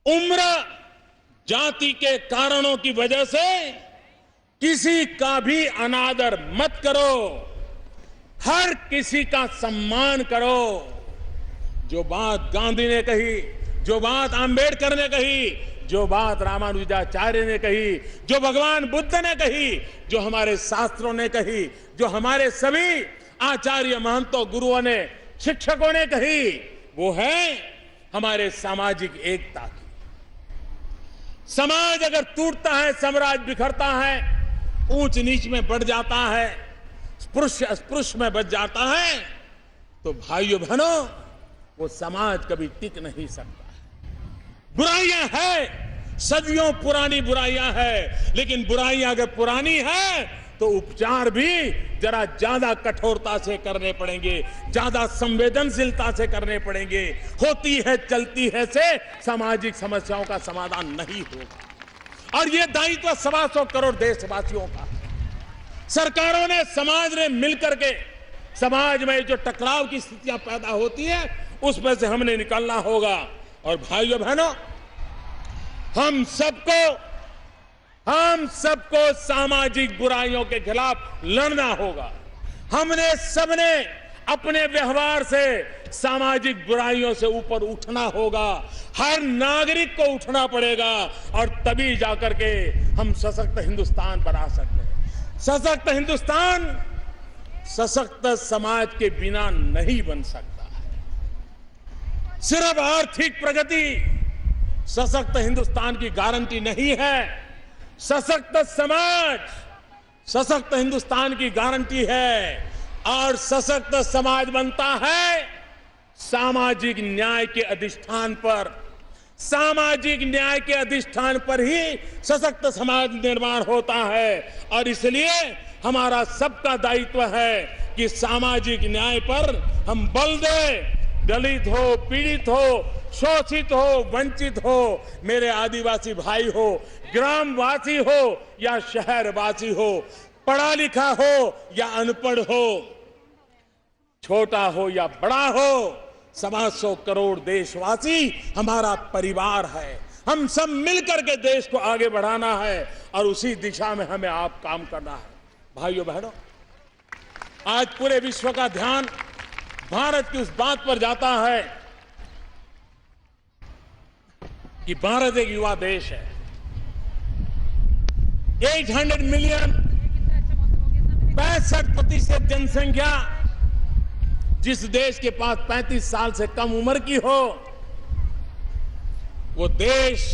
उम्र जाति के कारणों की वजह से किसी का भी अनादर मत करो, हर किसी का सम्मान करो। जो बात गांधी ने कही, जो बात आंबेडकर ने कही, जो बात रामानुजाचार्य ने कही, जो भगवान बुद्ध ने कही, जो हमारे शास्त्रों ने कही, जो हमारे सभी आचार्य महंतों गुरुओं ने, शिक्षकों ने कही, वो है हमारे सामाजिक एकता की। समाज अगर टूटता है, साम्राज्य बिखरता है, ऊंच नीच में बढ़ जाता है, स्पृश्य अस्पृश्य में बच जाता है, तो भाइयों बहनों, वो समाज कभी टिक नहीं सकता है। बुराइयां हैं, सदियों पुरानी बुराइयां हैं, लेकिन बुराइयां अगर पुरानी है तो उपचार भी जरा ज्यादा कठोरता से करने पड़ेंगे, ज्यादा संवेदनशीलता से करने पड़ेंगे। होती है चलती है से सामाजिक समस्याओं का समाधान नहीं होगा। और ये दायित्व 125 करोड़ देशवासियों का। सरकारों ने, समाज ने मिलकर के समाज में जो टकराव की स्थितियां पैदा होती है उसमें से हमने निकलना होगा। और भाइयों बहनों, हम सबको सामाजिक बुराइयों के खिलाफ लड़ना होगा। हमने सबने अपने व्यवहार से सामाजिक बुराइयों से ऊपर उठना होगा। हर नागरिक को उठना पड़ेगा और तभी जाकर के हम सशक्त हिंदुस्तान बना सकते हैं। सशक्त हिंदुस्तान सशक्त समाज के बिना नहीं बन सकता है। सिर्फ आर्थिक प्रगति सशक्त हिंदुस्तान की गारंटी नहीं है। सशक्त समाज सशक्त हिंदुस्तान की गारंटी है। और सशक्त समाज बनता है सामाजिक न्याय के अधिष्ठान पर। सामाजिक न्याय के अधिष्ठान पर ही सशक्त समाज निर्माण होता है। और इसलिए हमारा सबका दायित्व है कि सामाजिक न्याय पर हम बल दें। दलित हो, पीड़ित हो, शोषित हो, वंचित हो, मेरे आदिवासी भाई हो, ग्रामवासी हो या शहरवासी हो, पढ़ा लिखा हो या अनपढ़ हो, छोटा हो या बड़ा हो, 125 करोड़ देशवासी हमारा परिवार है। हम सब मिलकर के देश को आगे बढ़ाना है और उसी दिशा में हमें आप काम करना है। भाइयों बहनों, आज पूरे विश्व का ध्यान भारत की उस बात पर जाता है कि भारत एक युवा देश है। 800 मिलियन 65% जनसंख्या जिस देश के पास 35 साल से कम उम्र की हो, वो देश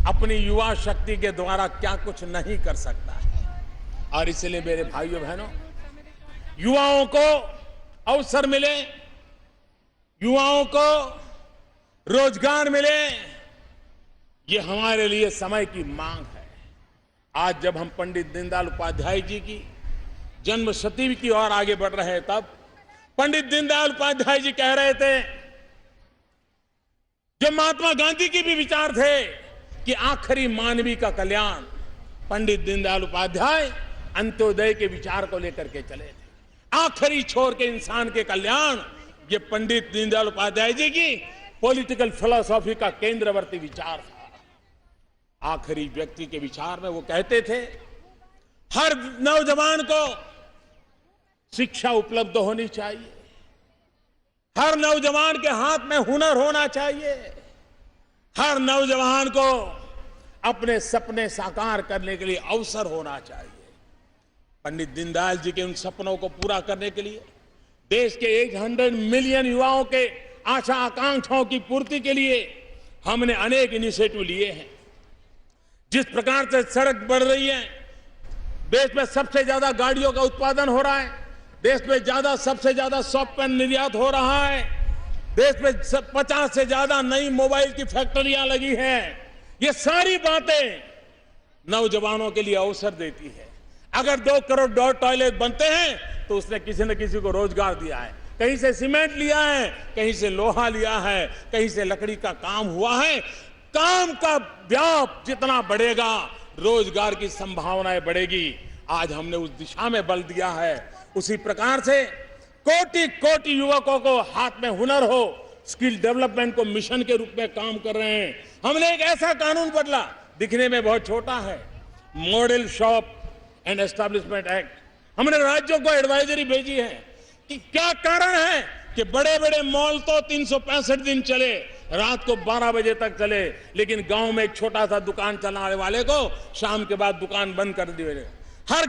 अपनी युवा शक्ति के द्वारा क्या कुछ नहीं कर सकता है। और इसलिए मेरे भाइयों बहनों, युवाओं को अवसर मिले, युवाओं को रोजगार मिले, ये हमारे लिए समय की मांग है। आज जब हम पंडित दीनदयाल उपाध्याय जी की जन्म शताब्दी की ओर आगे बढ़ रहे हैं, तब पंडित दीनदयाल उपाध्याय जी कह रहे थे, जो महात्मा गांधी की भी विचार थे कि आखिरी मानवीय का कल्याण, पंडित दीनदयाल उपाध्याय अंत्योदय के विचार को लेकर के चले थे। आखिरी छोर के इंसान के कल्याण, ये पंडित दीनदयाल उपाध्याय जी की पॉलिटिकल फिलॉसफी का केंद्रवर्ती विचार था। आखिरी व्यक्ति के विचार में वो कहते थे, हर नौजवान को शिक्षा उपलब्ध होनी चाहिए, हर नौजवान के हाथ में हुनर होना चाहिए, हर नौजवान को अपने सपने साकार करने के लिए अवसर होना चाहिए। पंडित दीनदयाल जी के उन सपनों को पूरा करने के लिए, देश के 100 मिलियन युवाओं के आशा आकांक्षाओं की पूर्ति के लिए हमने अनेक इनिशिएटिव लिए हैं। जिस प्रकार से सड़क बढ़ रही है, देश में सबसे ज्यादा गाड़ियों का उत्पादन हो रहा है, देश में सबसे ज्यादा सॉफ्टवेयर निर्यात हो रहा है, देश में 50 से ज्यादा नई मोबाइल की फैक्ट्रियां लगी हैं। ये सारी बातें नौजवानों के लिए अवसर देती है। अगर 2 करोड़ टॉयलेट बनते हैं तो उसने किसी न किसी को रोजगार दिया है। कहीं से सीमेंट लिया है, कहीं से लोहा लिया है, कहीं से लकड़ी का काम हुआ है। काम का व्याप जितना बढ़ेगा, रोजगार की संभावनाएं बढ़ेगी। आज हमने उस दिशा में बल दिया है। उसी प्रकार से कोटि कोटि युवकों को हाथ में हुनर हो, स्किल डेवलपमेंट को मिशन के रूप में काम कर रहे हैं। हमने एक ऐसा कानून बदला, दिखने में बहुत छोटा है, model shop and establishment act. हमने राज्यों को एडवाइजरी भेजी है कि क्या कारण है कि बड़े बड़े मॉल तो 365 दिन चले, रात को 12 बजे तक चले, लेकिन गांव में एक छोटा सा दुकान चलाने वाले को शाम के बाद दुकान बंद कर दिए। हर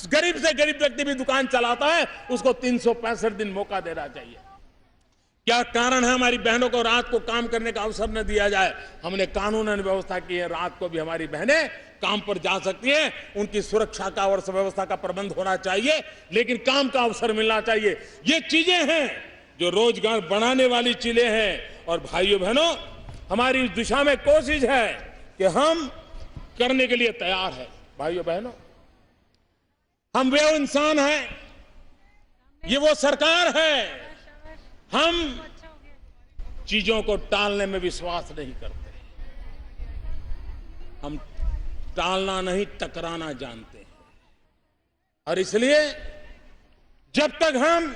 गरीब से गरीब व्यक्ति भी दुकान चलाता है, उसको 365 दिन मौका देना चाहिए। क्या कारण है हमारी बहनों को रात को काम करने का अवसर न दिया जाए? हमने कानूनन व्यवस्था की है, रात को भी हमारी बहनें काम पर जा सकती हैं। उनकी सुरक्षा का और व्यवस्था का प्रबंध होना चाहिए, लेकिन काम का अवसर मिलना चाहिए। ये चीजें हैं जो रोजगार बढ़ाने वाली चीजें हैं। और भाइयों बहनों, हमारी इस दिशा में कोशिश है कि हम करने के लिए तैयार है। भाइयों बहनों, हम वे इंसान हैं, ये वो सरकार है। हम चीजों को टालने में विश्वास नहीं करते, हम टालना नहीं टकराना जानते हैं। और इसलिए जब तक हम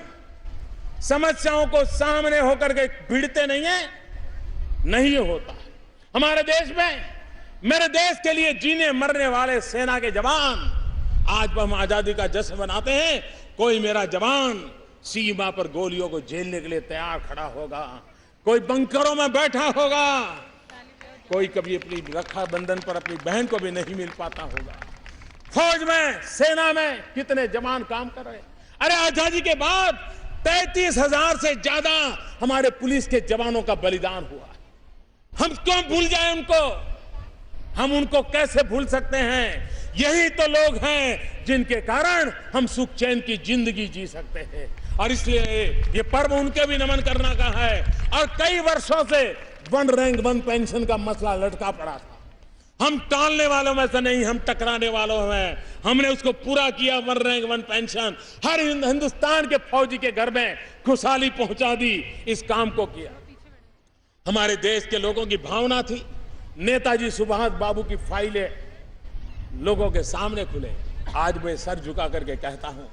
समस्याओं को सामने होकर के भिड़ते नहीं होता। हमारे देश में, मेरे देश के लिए जीने मरने वाले सेना के जवान, आज हम आजादी का जश्न मनाते हैं। कोई मेरा जवान सीमा पर गोलियों को झेलने के लिए तैयार खड़ा होगा, कोई बंकरों में बैठा होगा, कोई कभी अपनी रक्षाबंधन पर अपनी बहन को भी नहीं मिल पाता होगा। फौज में, सेना में कितने जवान काम कर रहे हैं। अरे आजादी के बाद 33,000 से ज्यादा हमारे पुलिस के जवानों का बलिदान हुआ। हम क्यों भूल जाए उनको? हम उनको कैसे भूल सकते हैं? यही तो लोग हैं जिनके कारण हम सुख चैन की जिंदगी जी सकते हैं। और इसलिए ये पर्व उनके भी नमन करना का है। और कई वर्षों से 1 रैंक 1 पेंशन का मसला लटका पड़ा था। हम टालने वालों में से नहीं, हम टकराने वालों में। हमने उसको पूरा किया। 1 रैंक 1 पेंशन हर हिंदुस्तान के फौजी के घर में खुशहाली पहुंचा दी। इस काम को किया। हमारे देश के लोगों की भावना थी। नेताजी सुभाष बाबू की फाइलें लोगों के सामने खुले। आज मैं सर झुका करके कहता हूं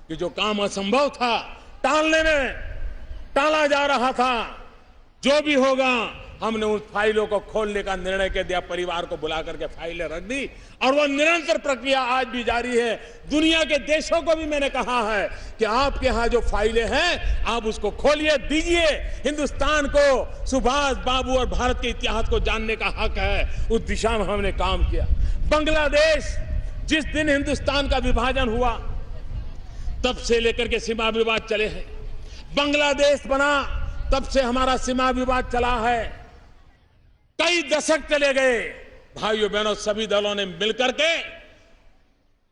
कि जो काम असंभव था, टालने में टाला जा रहा था, जो भी होगा, हमने उन फाइलों को खोलने का निर्णय कर दिया। परिवार को बुला करके फाइलें रख दी और वो निरंतर प्रक्रिया आज भी जारी है। दुनिया के देशों को भी मैंने कहा है कि आपके यहां जो फाइलें हैं, आप उसको खोलिए, दीजिए। हिंदुस्तान को सुभाष बाबू और भारत के इतिहास को जानने का हक है। उस दिशा में हमने काम किया। बांग्लादेश, जिस दिन हिंदुस्तान का विभाजन हुआ, तब से लेकर के सीमा विवाद चले हैं। बांग्लादेश बना, तब से हमारा सीमा विवाद चला है। कई दशक चले गए। भाइयों बहनों, सभी दलों ने मिलकर के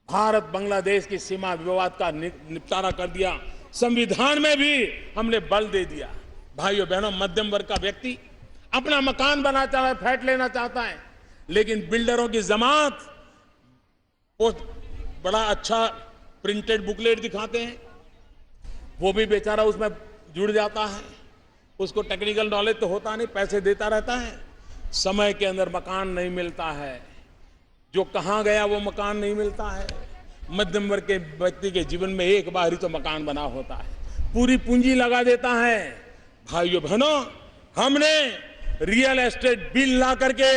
भारत बांग्लादेश की सीमा विवाद का निपटारा कर दिया। संविधान में भी हमने बल दे दिया। भाइयों बहनों, मध्यम वर्ग का व्यक्ति अपना मकान बनाना चाहता है, फ्लैट लेना चाहता है, लेकिन बिल्डरों की जमात बड़ा अच्छा प्रिंटेड बुकलेट दिखाते हैं, वो भी बेचारा उसमें जुड़ जाता है। उसको टेक्निकल नॉलेज तो होता नहीं, पैसे देता रहता है, समय के अंदर मकान नहीं मिलता है। जो कहां गया वो मकान नहीं मिलता है। मध्यम वर्ग के व्यक्ति के जीवन में एक बार ही तो मकान बना होता है, पूरी पूंजी लगा देता है। भाइयों बहनों, हमने रियल एस्टेट बिल ला करके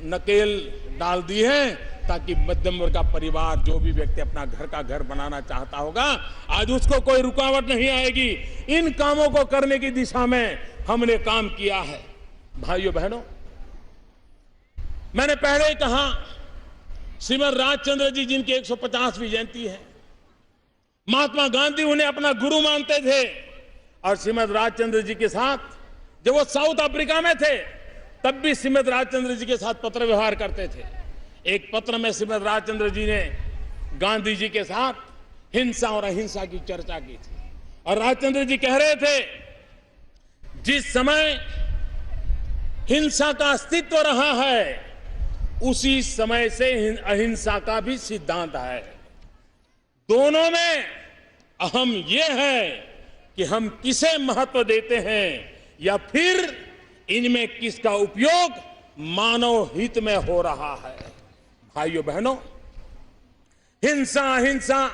नकेल डाल दी है ताकि मध्यम वर्ग का परिवार, जो भी व्यक्ति अपना घर का घर बनाना चाहता होगा, आज उसको कोई रुकावट नहीं आएगी। इन कामों को करने की दिशा में हमने काम किया है। भाइयों बहनों, मैंने पहले ही कहा, श्रीमद राजचंद्र जी जिनकी 150वीं जयंती है, महात्मा गांधी उन्हें अपना गुरु मानते थे और श्रीमद राजचंद्र जी के साथ जब वो साउथ अफ्रीका में थे तब भी श्रीमद राजचंद्र जी के साथ पत्र व्यवहार करते थे। एक पत्र में श्रीमद राजचंद्र जी ने गांधी जी के साथ हिंसा और अहिंसा की चर्चा की थी और राजचंद्र जी कह रहे थे, जिस समय हिंसा का अस्तित्व रहा है उसी समय से अहिंसा का भी सिद्धांत है। दोनों में अहम यह है कि हम किसे महत्व देते हैं या फिर इनमें किसका उपयोग मानव हित में हो रहा है। भाइयों बहनों, हिंसा अहिंसा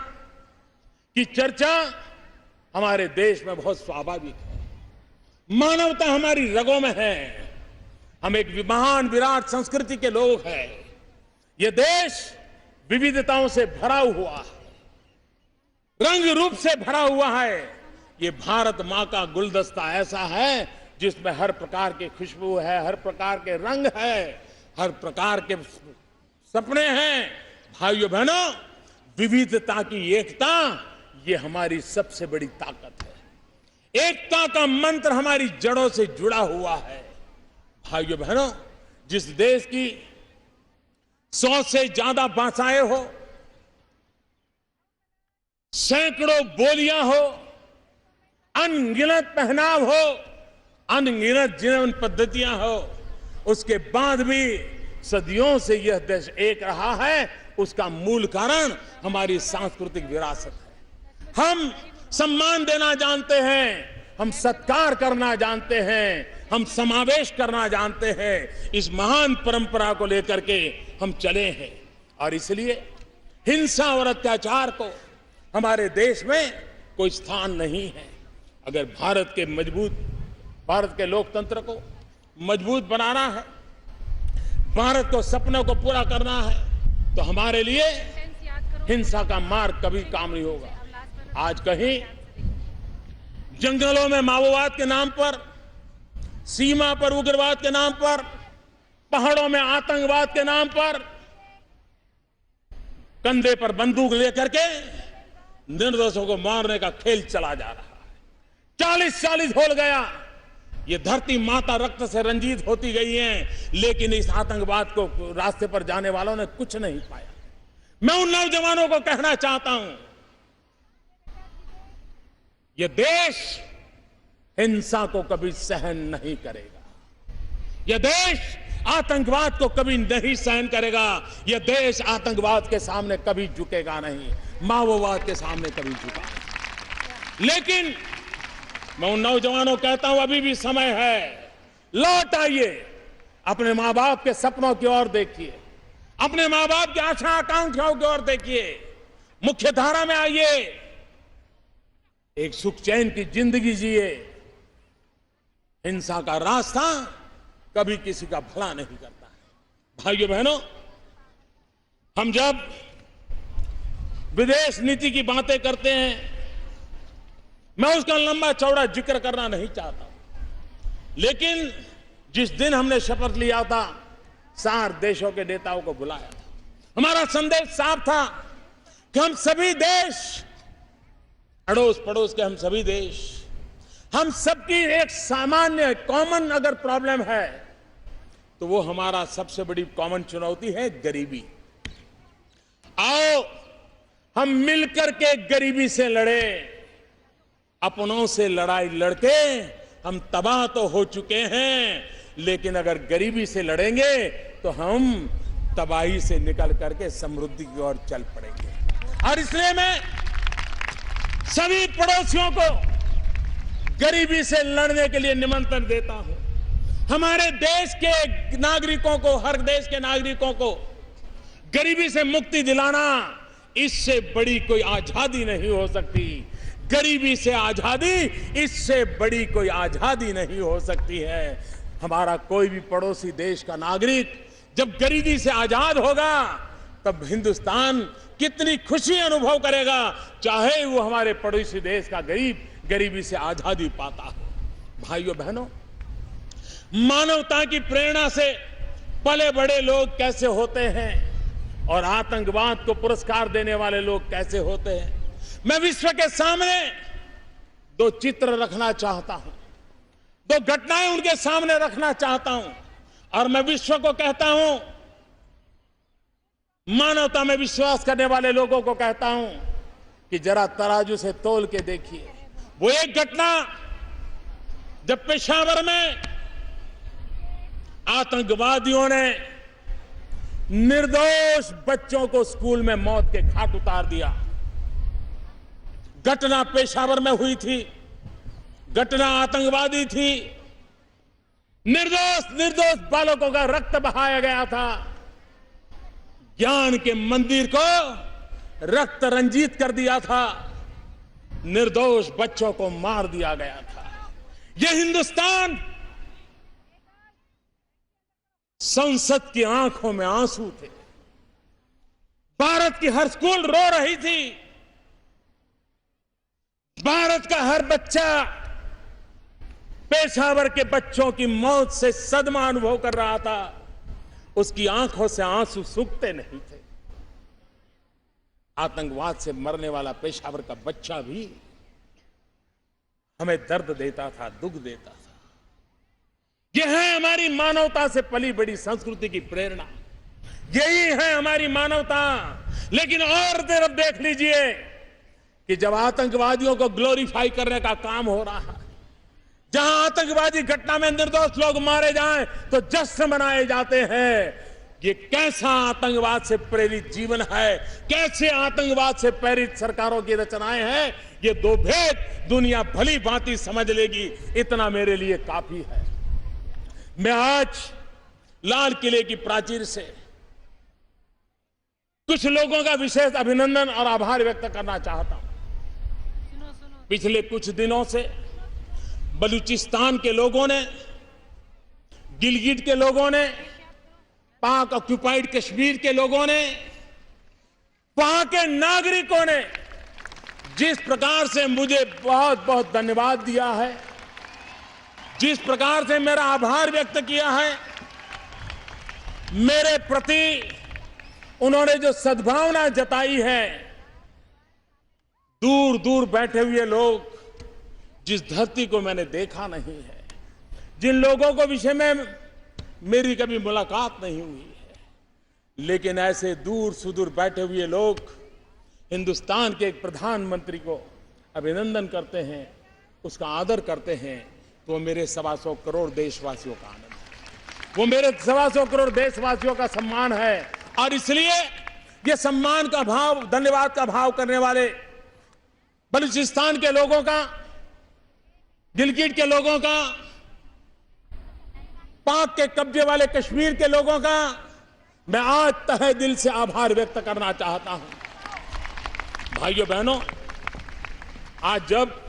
की चर्चा हमारे देश में बहुत स्वाभाविक है। मानवता हमारी रगों में है। हम एक महान विराट संस्कृति के लोग हैं। यह देश विविधताओं से भरा हुआ है, रंग रूप से भरा हुआ है। ये भारत मां का गुलदस्ता ऐसा है जिसमें हर प्रकार की खुशबू है, हर प्रकार के रंग है, हर प्रकार के सपने हैं। भाइयों बहनों, विविधता की एकता ये हमारी सबसे बड़ी ताकत है। एकता का मंत्र हमारी जड़ों से जुड़ा हुआ है। भाइयों बहनों, जिस देश की 100 से ज्यादा भाषाएं हो, सैकड़ों बोलियां हो, अनगिनत पहनाव हो, अनगिनत जीवन पद्धतियां हो, उसके बाद भी सदियों से यह देश एक रहा है, उसका मूल कारण हमारी सांस्कृतिक विरासत है। हम सम्मान देना जानते हैं, हम सत्कार करना जानते हैं, हम समावेश करना जानते हैं। इस महान परंपरा को लेकर के हम चले हैं और इसलिए हिंसा और अत्याचार को हमारे देश में कोई स्थान नहीं है। अगर भारत के लोकतंत्र को मजबूत बनाना है, भारत को सपनों को पूरा करना है, तो हमारे लिए हिंसा का मार्ग कभी काम नहीं होगा। आज कहीं जंगलों में माओवाद के नाम पर, सीमा पर उग्रवाद के नाम पर, पहाड़ों में आतंकवाद के नाम पर कंधे पर बंदूक लेकर के निर्दोषों को मारने का खेल चला जा रहा है। 40 हो गया। ये धरती माता रक्त से रंजित होती गई है, लेकिन इस आतंकवाद को रास्ते पर जाने वालों ने कुछ नहीं पाया। मैं उन नौजवानों को कहना चाहता हूं, यह देश हिंसा को कभी सहन नहीं करेगा। यह देश आतंकवाद को कभी नहीं सहन करेगा। यह देश आतंकवाद के सामने कभी झुकेगा नहीं, माओवाद के सामने कभी झुका नहीं। लेकिन मैं उन नौजवानों कहता हूं, अभी भी समय है, लौट आइए, अपने मां बाप के सपनों की ओर देखिए, अपने मां बाप की आशा आकांक्षाओं की ओर देखिए, मुख्य धारा में आइए, एक सुख चैन की जिंदगी जिए। हिंसा का रास्ता कभी किसी का भला नहीं करता है। भाइयों बहनों, हम जब विदेश नीति की बातें करते हैं, मैं उसका लंबा चौड़ा जिक्र करना नहीं चाहता, लेकिन जिस दिन हमने शपथ लिया था, 4 देशों के नेताओं को बुलाया था। हमारा संदेश साफ था कि हम सभी देश, अड़ोस पड़ोस के हम सभी देश, हम सबकी एक सामान्य कॉमन अगर प्रॉब्लम है तो वो हमारा सबसे बड़ी कॉमन चुनौती है गरीबी। आओ हम मिलकर के गरीबी से लड़े। अपनों से लड़ाई लड़के हम तबाह तो हो चुके हैं, लेकिन अगर गरीबी से लड़ेंगे तो हम तबाही से निकल करके समृद्धि की ओर चल पड़ेंगे। और इसलिए मैं सभी पड़ोसियों को गरीबी से लड़ने के लिए निमंत्रण देता हूं। हमारे देश के नागरिकों को, हर देश के नागरिकों को गरीबी से मुक्ति दिलाना, इससे बड़ी कोई आजादी नहीं हो सकती। गरीबी से आजादी, इससे बड़ी कोई आजादी नहीं हो सकती है। हमारा कोई भी पड़ोसी देश का नागरिक जब गरीबी से आजाद होगा तब हिंदुस्तान कितनी खुशी अनुभव करेगा, चाहे वो हमारे पड़ोसी देश का गरीब गरीबी से आजादी पाता हो। भाइयों बहनों, मानवता की प्रेरणा से पले बड़े लोग कैसे होते हैं और आतंकवाद को पुरस्कार देने वाले लोग कैसे होते हैं, मैं विश्व के सामने दो चित्र रखना चाहता हूं, दो घटनाएं उनके सामने रखना चाहता हूं और मैं विश्व को कहता हूं, मानवता में विश्वास करने वाले लोगों को कहता हूं कि जरा तराजू से तोल के देखिए। वो एक घटना जब पेशावर में आतंकवादियों ने निर्दोष बच्चों को स्कूल में मौत के घाट उतार दिया। घटना पेशावर में हुई थी, घटना आतंकवादी थी। निर्दोष बालकों का रक्त बहाया गया था। ज्ञान के मंदिर को रक्त रंजित कर दिया था। निर्दोष बच्चों को मार दिया गया था। यह हिंदुस्तान, संसद की आंखों में आंसू थे। भारत की हर स्कूल रो रही थी। भारत का हर बच्चा पेशावर के बच्चों की मौत से सदमा अनुभव कर रहा था। उसकी आंखों से आंसू सूखते नहीं थे। आतंकवाद से मरने वाला पेशावर का बच्चा भी हमें दर्द देता था, दुख देता था। यह है हमारी मानवता से पली बड़ी संस्कृति की प्रेरणा। यही है हमारी मानवता। लेकिन और तरफ देख लीजिए कि जब आतंकवादियों को ग्लोरीफाई करने का काम हो रहा है, जहां आतंकवादी घटना में निर्दोष लोग मारे जाएं तो जश्न मनाए जाते हैं। ये कैसा आतंकवाद से प्रेरित जीवन है, कैसे आतंकवाद से प्रेरित सरकारों की रचनाएं हैं, ये दो भेद दुनिया भली भांति समझ लेगी। इतना मेरे लिए काफी है। मैं आज लाल किले की प्राचीर से कुछ लोगों का विशेष अभिनंदन और आभार व्यक्त करना चाहता हूं। पिछले कुछ दिनों से बलूचिस्तान के लोगों ने, गिलगिट के लोगों ने, पाक ऑक्युपाइड कश्मीर के लोगों ने, वहां के नागरिकों ने जिस प्रकार से मुझे बहुत बहुत धन्यवाद दिया है, जिस प्रकार से मेरा आभार व्यक्त किया है, मेरे प्रति उन्होंने जो सद्भावना जताई है, दूर दूर बैठे हुए लोग, जिस धरती को मैंने देखा नहीं है, जिन लोगों को विषय में मेरी कभी मुलाकात नहीं हुई है, लेकिन ऐसे दूर सुदूर बैठे हुए लोग हिंदुस्तान के एक प्रधानमंत्री को अभिनंदन करते हैं, उसका आदर करते हैं, तो मेरे 125 करोड़ देशवासियों का आनंद है, वो मेरे 125 करोड़ देशवासियों का सम्मान है। और इसलिए ये सम्मान का भाव, धन्यवाद का भाव करने वाले बलूचिस्तान के लोगों का, गिलगिट के लोगों का, पाक के कब्जे वाले कश्मीर के लोगों का मैं आज तहे दिल से आभार व्यक्त करना चाहता हूं। भाइयों बहनों, आज जब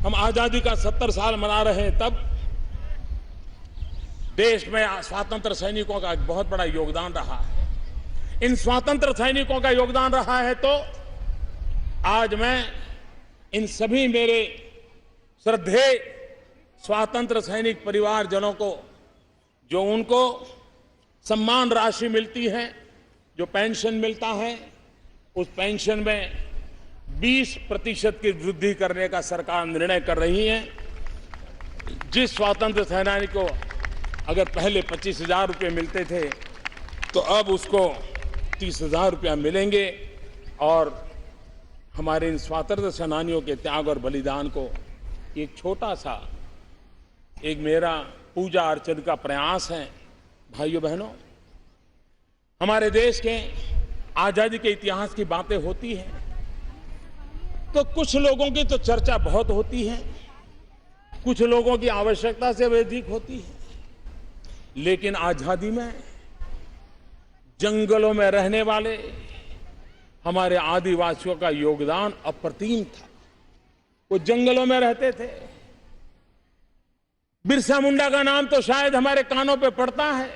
हम आजादी का 70 साल मना रहे हैं, तब देश में स्वतंत्र सैनिकों का एक बहुत बड़ा योगदान रहा है। इन स्वतंत्र सैनिकों का योगदान रहा है, तो आज मैं इन सभी मेरे श्रद्धेय स्वतंत्र सैनिक परिवारजनों को, जो उनको सम्मान राशि मिलती है, जो पेंशन मिलता है, उस पेंशन में 20% की वृद्धि करने का सरकार निर्णय कर रही है। जिस स्वतंत्र सेनानी को अगर पहले 25,000 रुपये मिलते थे, तो अब उसको 30,000 रुपया मिलेंगे। और हमारे इन स्वतंत्र सेनानियों के त्याग और बलिदान को एक छोटा सा, एक मेरा पूजा अर्चन का प्रयास है। भाइयों बहनों, हमारे देश के आजादी के इतिहास की बातें होती हैं तो कुछ लोगों की तो चर्चा बहुत होती है, कुछ लोगों की आवश्यकता से अधिक होती है, लेकिन आजादी में जंगलों में रहने वाले हमारे आदिवासियों का योगदान अप्रतिम था। वो जंगलों में रहते थे। बिरसा मुंडा का नाम तो शायद हमारे कानों पे पड़ता है,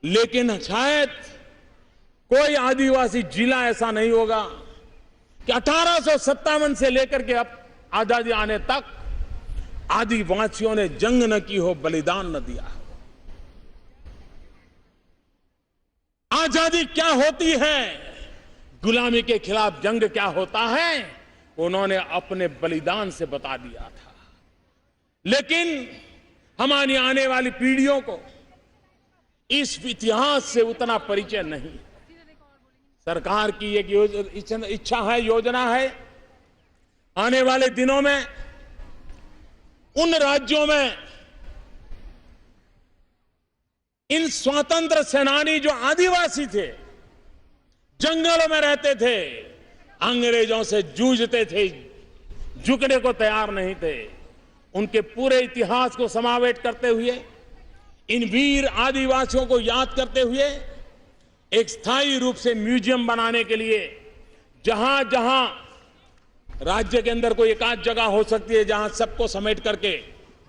लेकिन शायद कोई आदिवासी जिला ऐसा नहीं होगा कि 1857 से लेकर के अब आजादी आने तक आदिवासियों ने जंग न की हो, बलिदान न दिया हो। आजादी क्या होती है, गुलामी के खिलाफ जंग क्या होता है, उन्होंने अपने बलिदान से बता दिया था। लेकिन हमारी आने वाली पीढ़ियों को इस इतिहास से उतना परिचय नहीं। सरकार की एक इच्छा है, योजना है, आने वाले दिनों में उन राज्यों में इन स्वतंत्र सेनानी जो आदिवासी थे, जंगलों में रहते थे, अंग्रेजों से जूझते थे, झुकने को तैयार नहीं थे, उनके पूरे इतिहास को समावेश करते हुए, इन वीर आदिवासियों को याद करते हुए एक स्थायी रूप से म्यूजियम बनाने के लिए जहां जहां राज्य के अंदर कोई एकाध जगह हो सकती है जहां सबको समेट करके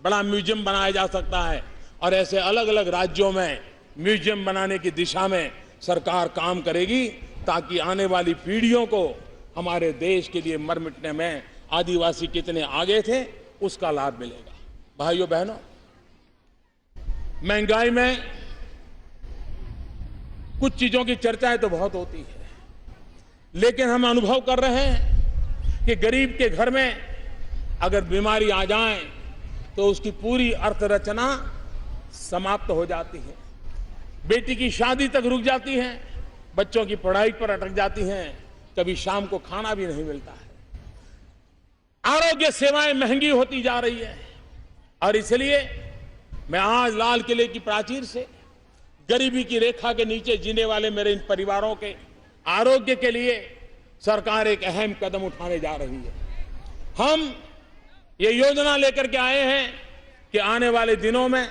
बड़ा म्यूजियम बनाया जा सकता है, और ऐसे अलग अलग राज्यों में म्यूजियम बनाने की दिशा में सरकार काम करेगी, ताकि आने वाली पीढ़ियों को हमारे देश के लिए मर मिटने में आदिवासी कितने आगे थे उसका लाभ मिलेगा। भाइयों बहनों, महंगाई में कुछ चीजों की चर्चाएं तो बहुत होती है, लेकिन हम अनुभव कर रहे हैं कि गरीब के घर में अगर बीमारी आ जाए तो उसकी पूरी अर्थरचना समाप्त हो जाती है। बेटी की शादी तक रुक जाती है, बच्चों की पढ़ाई पर अटक जाती हैं, कभी शाम को खाना भी नहीं मिलता है। आरोग्य सेवाएं महंगी होती जा रही है, और इसलिए मैं आज लाल किले की प्राचीर से गरीबी की रेखा के नीचे जीने वाले मेरे इन परिवारों के आरोग्य के लिए सरकार एक अहम कदम उठाने जा रही है। हम ये योजना लेकर के आए हैं कि आने वाले दिनों में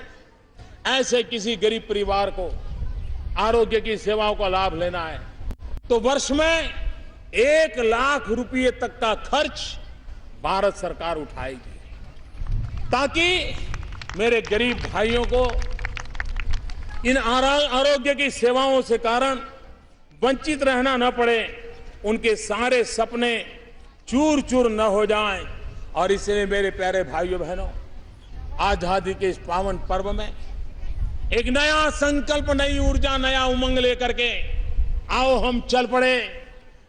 ऐसे किसी गरीब परिवार को आरोग्य की सेवाओं का लाभ लेना है तो वर्ष में 1 लाख रुपए तक का खर्च भारत सरकार उठाएगी, ताकि मेरे गरीब भाइयों को इन आरोग्य की सेवाओं से कारण वंचित रहना न पड़े, उनके सारे सपने चूर चूर न हो जाएं। और इसलिए मेरे प्यारे भाइयों बहनों, आजादी के इस पावन पर्व में एक नया संकल्प, नई ऊर्जा, नया उमंग लेकर के आओ हम चल पड़े।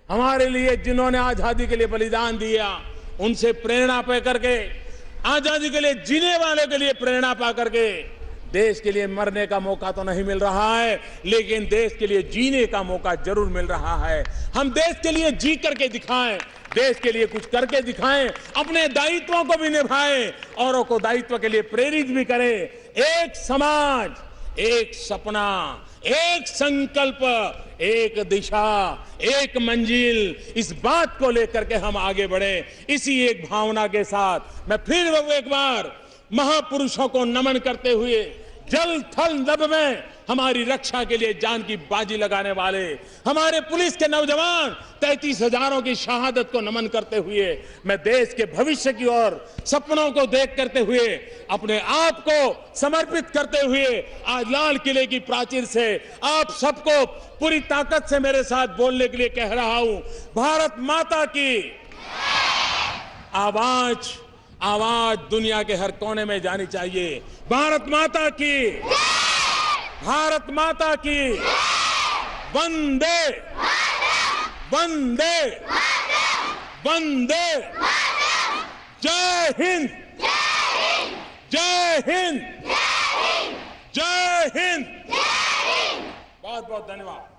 हमारे लिए जिन्होंने आजादी के लिए बलिदान दिया उनसे प्रेरणा पा करके, आजादी के लिए जीने वाले के लिए प्रेरणा पा करके, देश के लिए मरने का मौका तो नहीं मिल रहा है, लेकिन देश के लिए जीने का मौका जरूर मिल रहा है। हम देश के लिए जी करके दिखाएं, देश के लिए कुछ करके दिखाएं, अपने दायित्वों को भी निभाएं, औरों को दायित्व के लिए प्रेरित भी करें। एक समाज, एक सपना, एक संकल्प, एक दिशा, एक मंजिल, इस बात को लेकर के हम आगे बढ़े। इसी एक भावना के साथ मैं फिर एक बार महापुरुषों को नमन करते हुए, जल थल नभ में हमारी रक्षा के लिए जान की बाजी लगाने वाले हमारे पुलिस के नौजवान 33,000 की शहादत को नमन करते हुए, मैं देश के भविष्य की ओर सपनों को देख करते हुए, अपने आप को समर्पित करते हुए आज लाल किले की प्राचीर से आप सबको पूरी ताकत से मेरे साथ बोलने के लिए कह रहा हूं, भारत माता की आवाज, आवाज दुनिया के हर कोने में जानी चाहिए। भारत माता की, भारत माता की, वंदे वंदे वंदे, जय हिंद, जय हिंद, जय हिंद। बहुत बहुत धन्यवाद।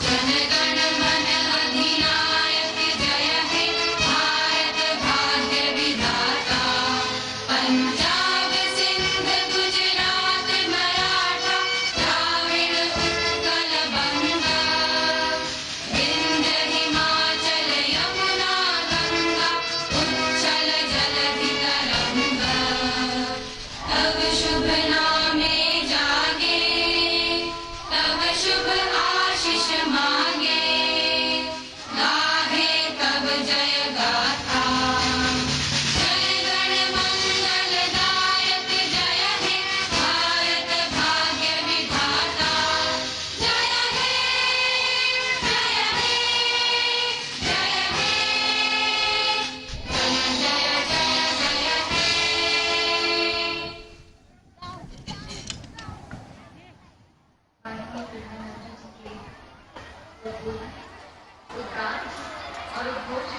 जनगण मन अधिनायक जय हे भारत भाग्य विधाता, पंजाब सिंध गुजरात मराठा द्राविड़ उत्कल बंगा, विंध्य हिमाचल यमुना गंगा, उच्चल जलधि तरंगा, तब शुभ नामे जागे घोष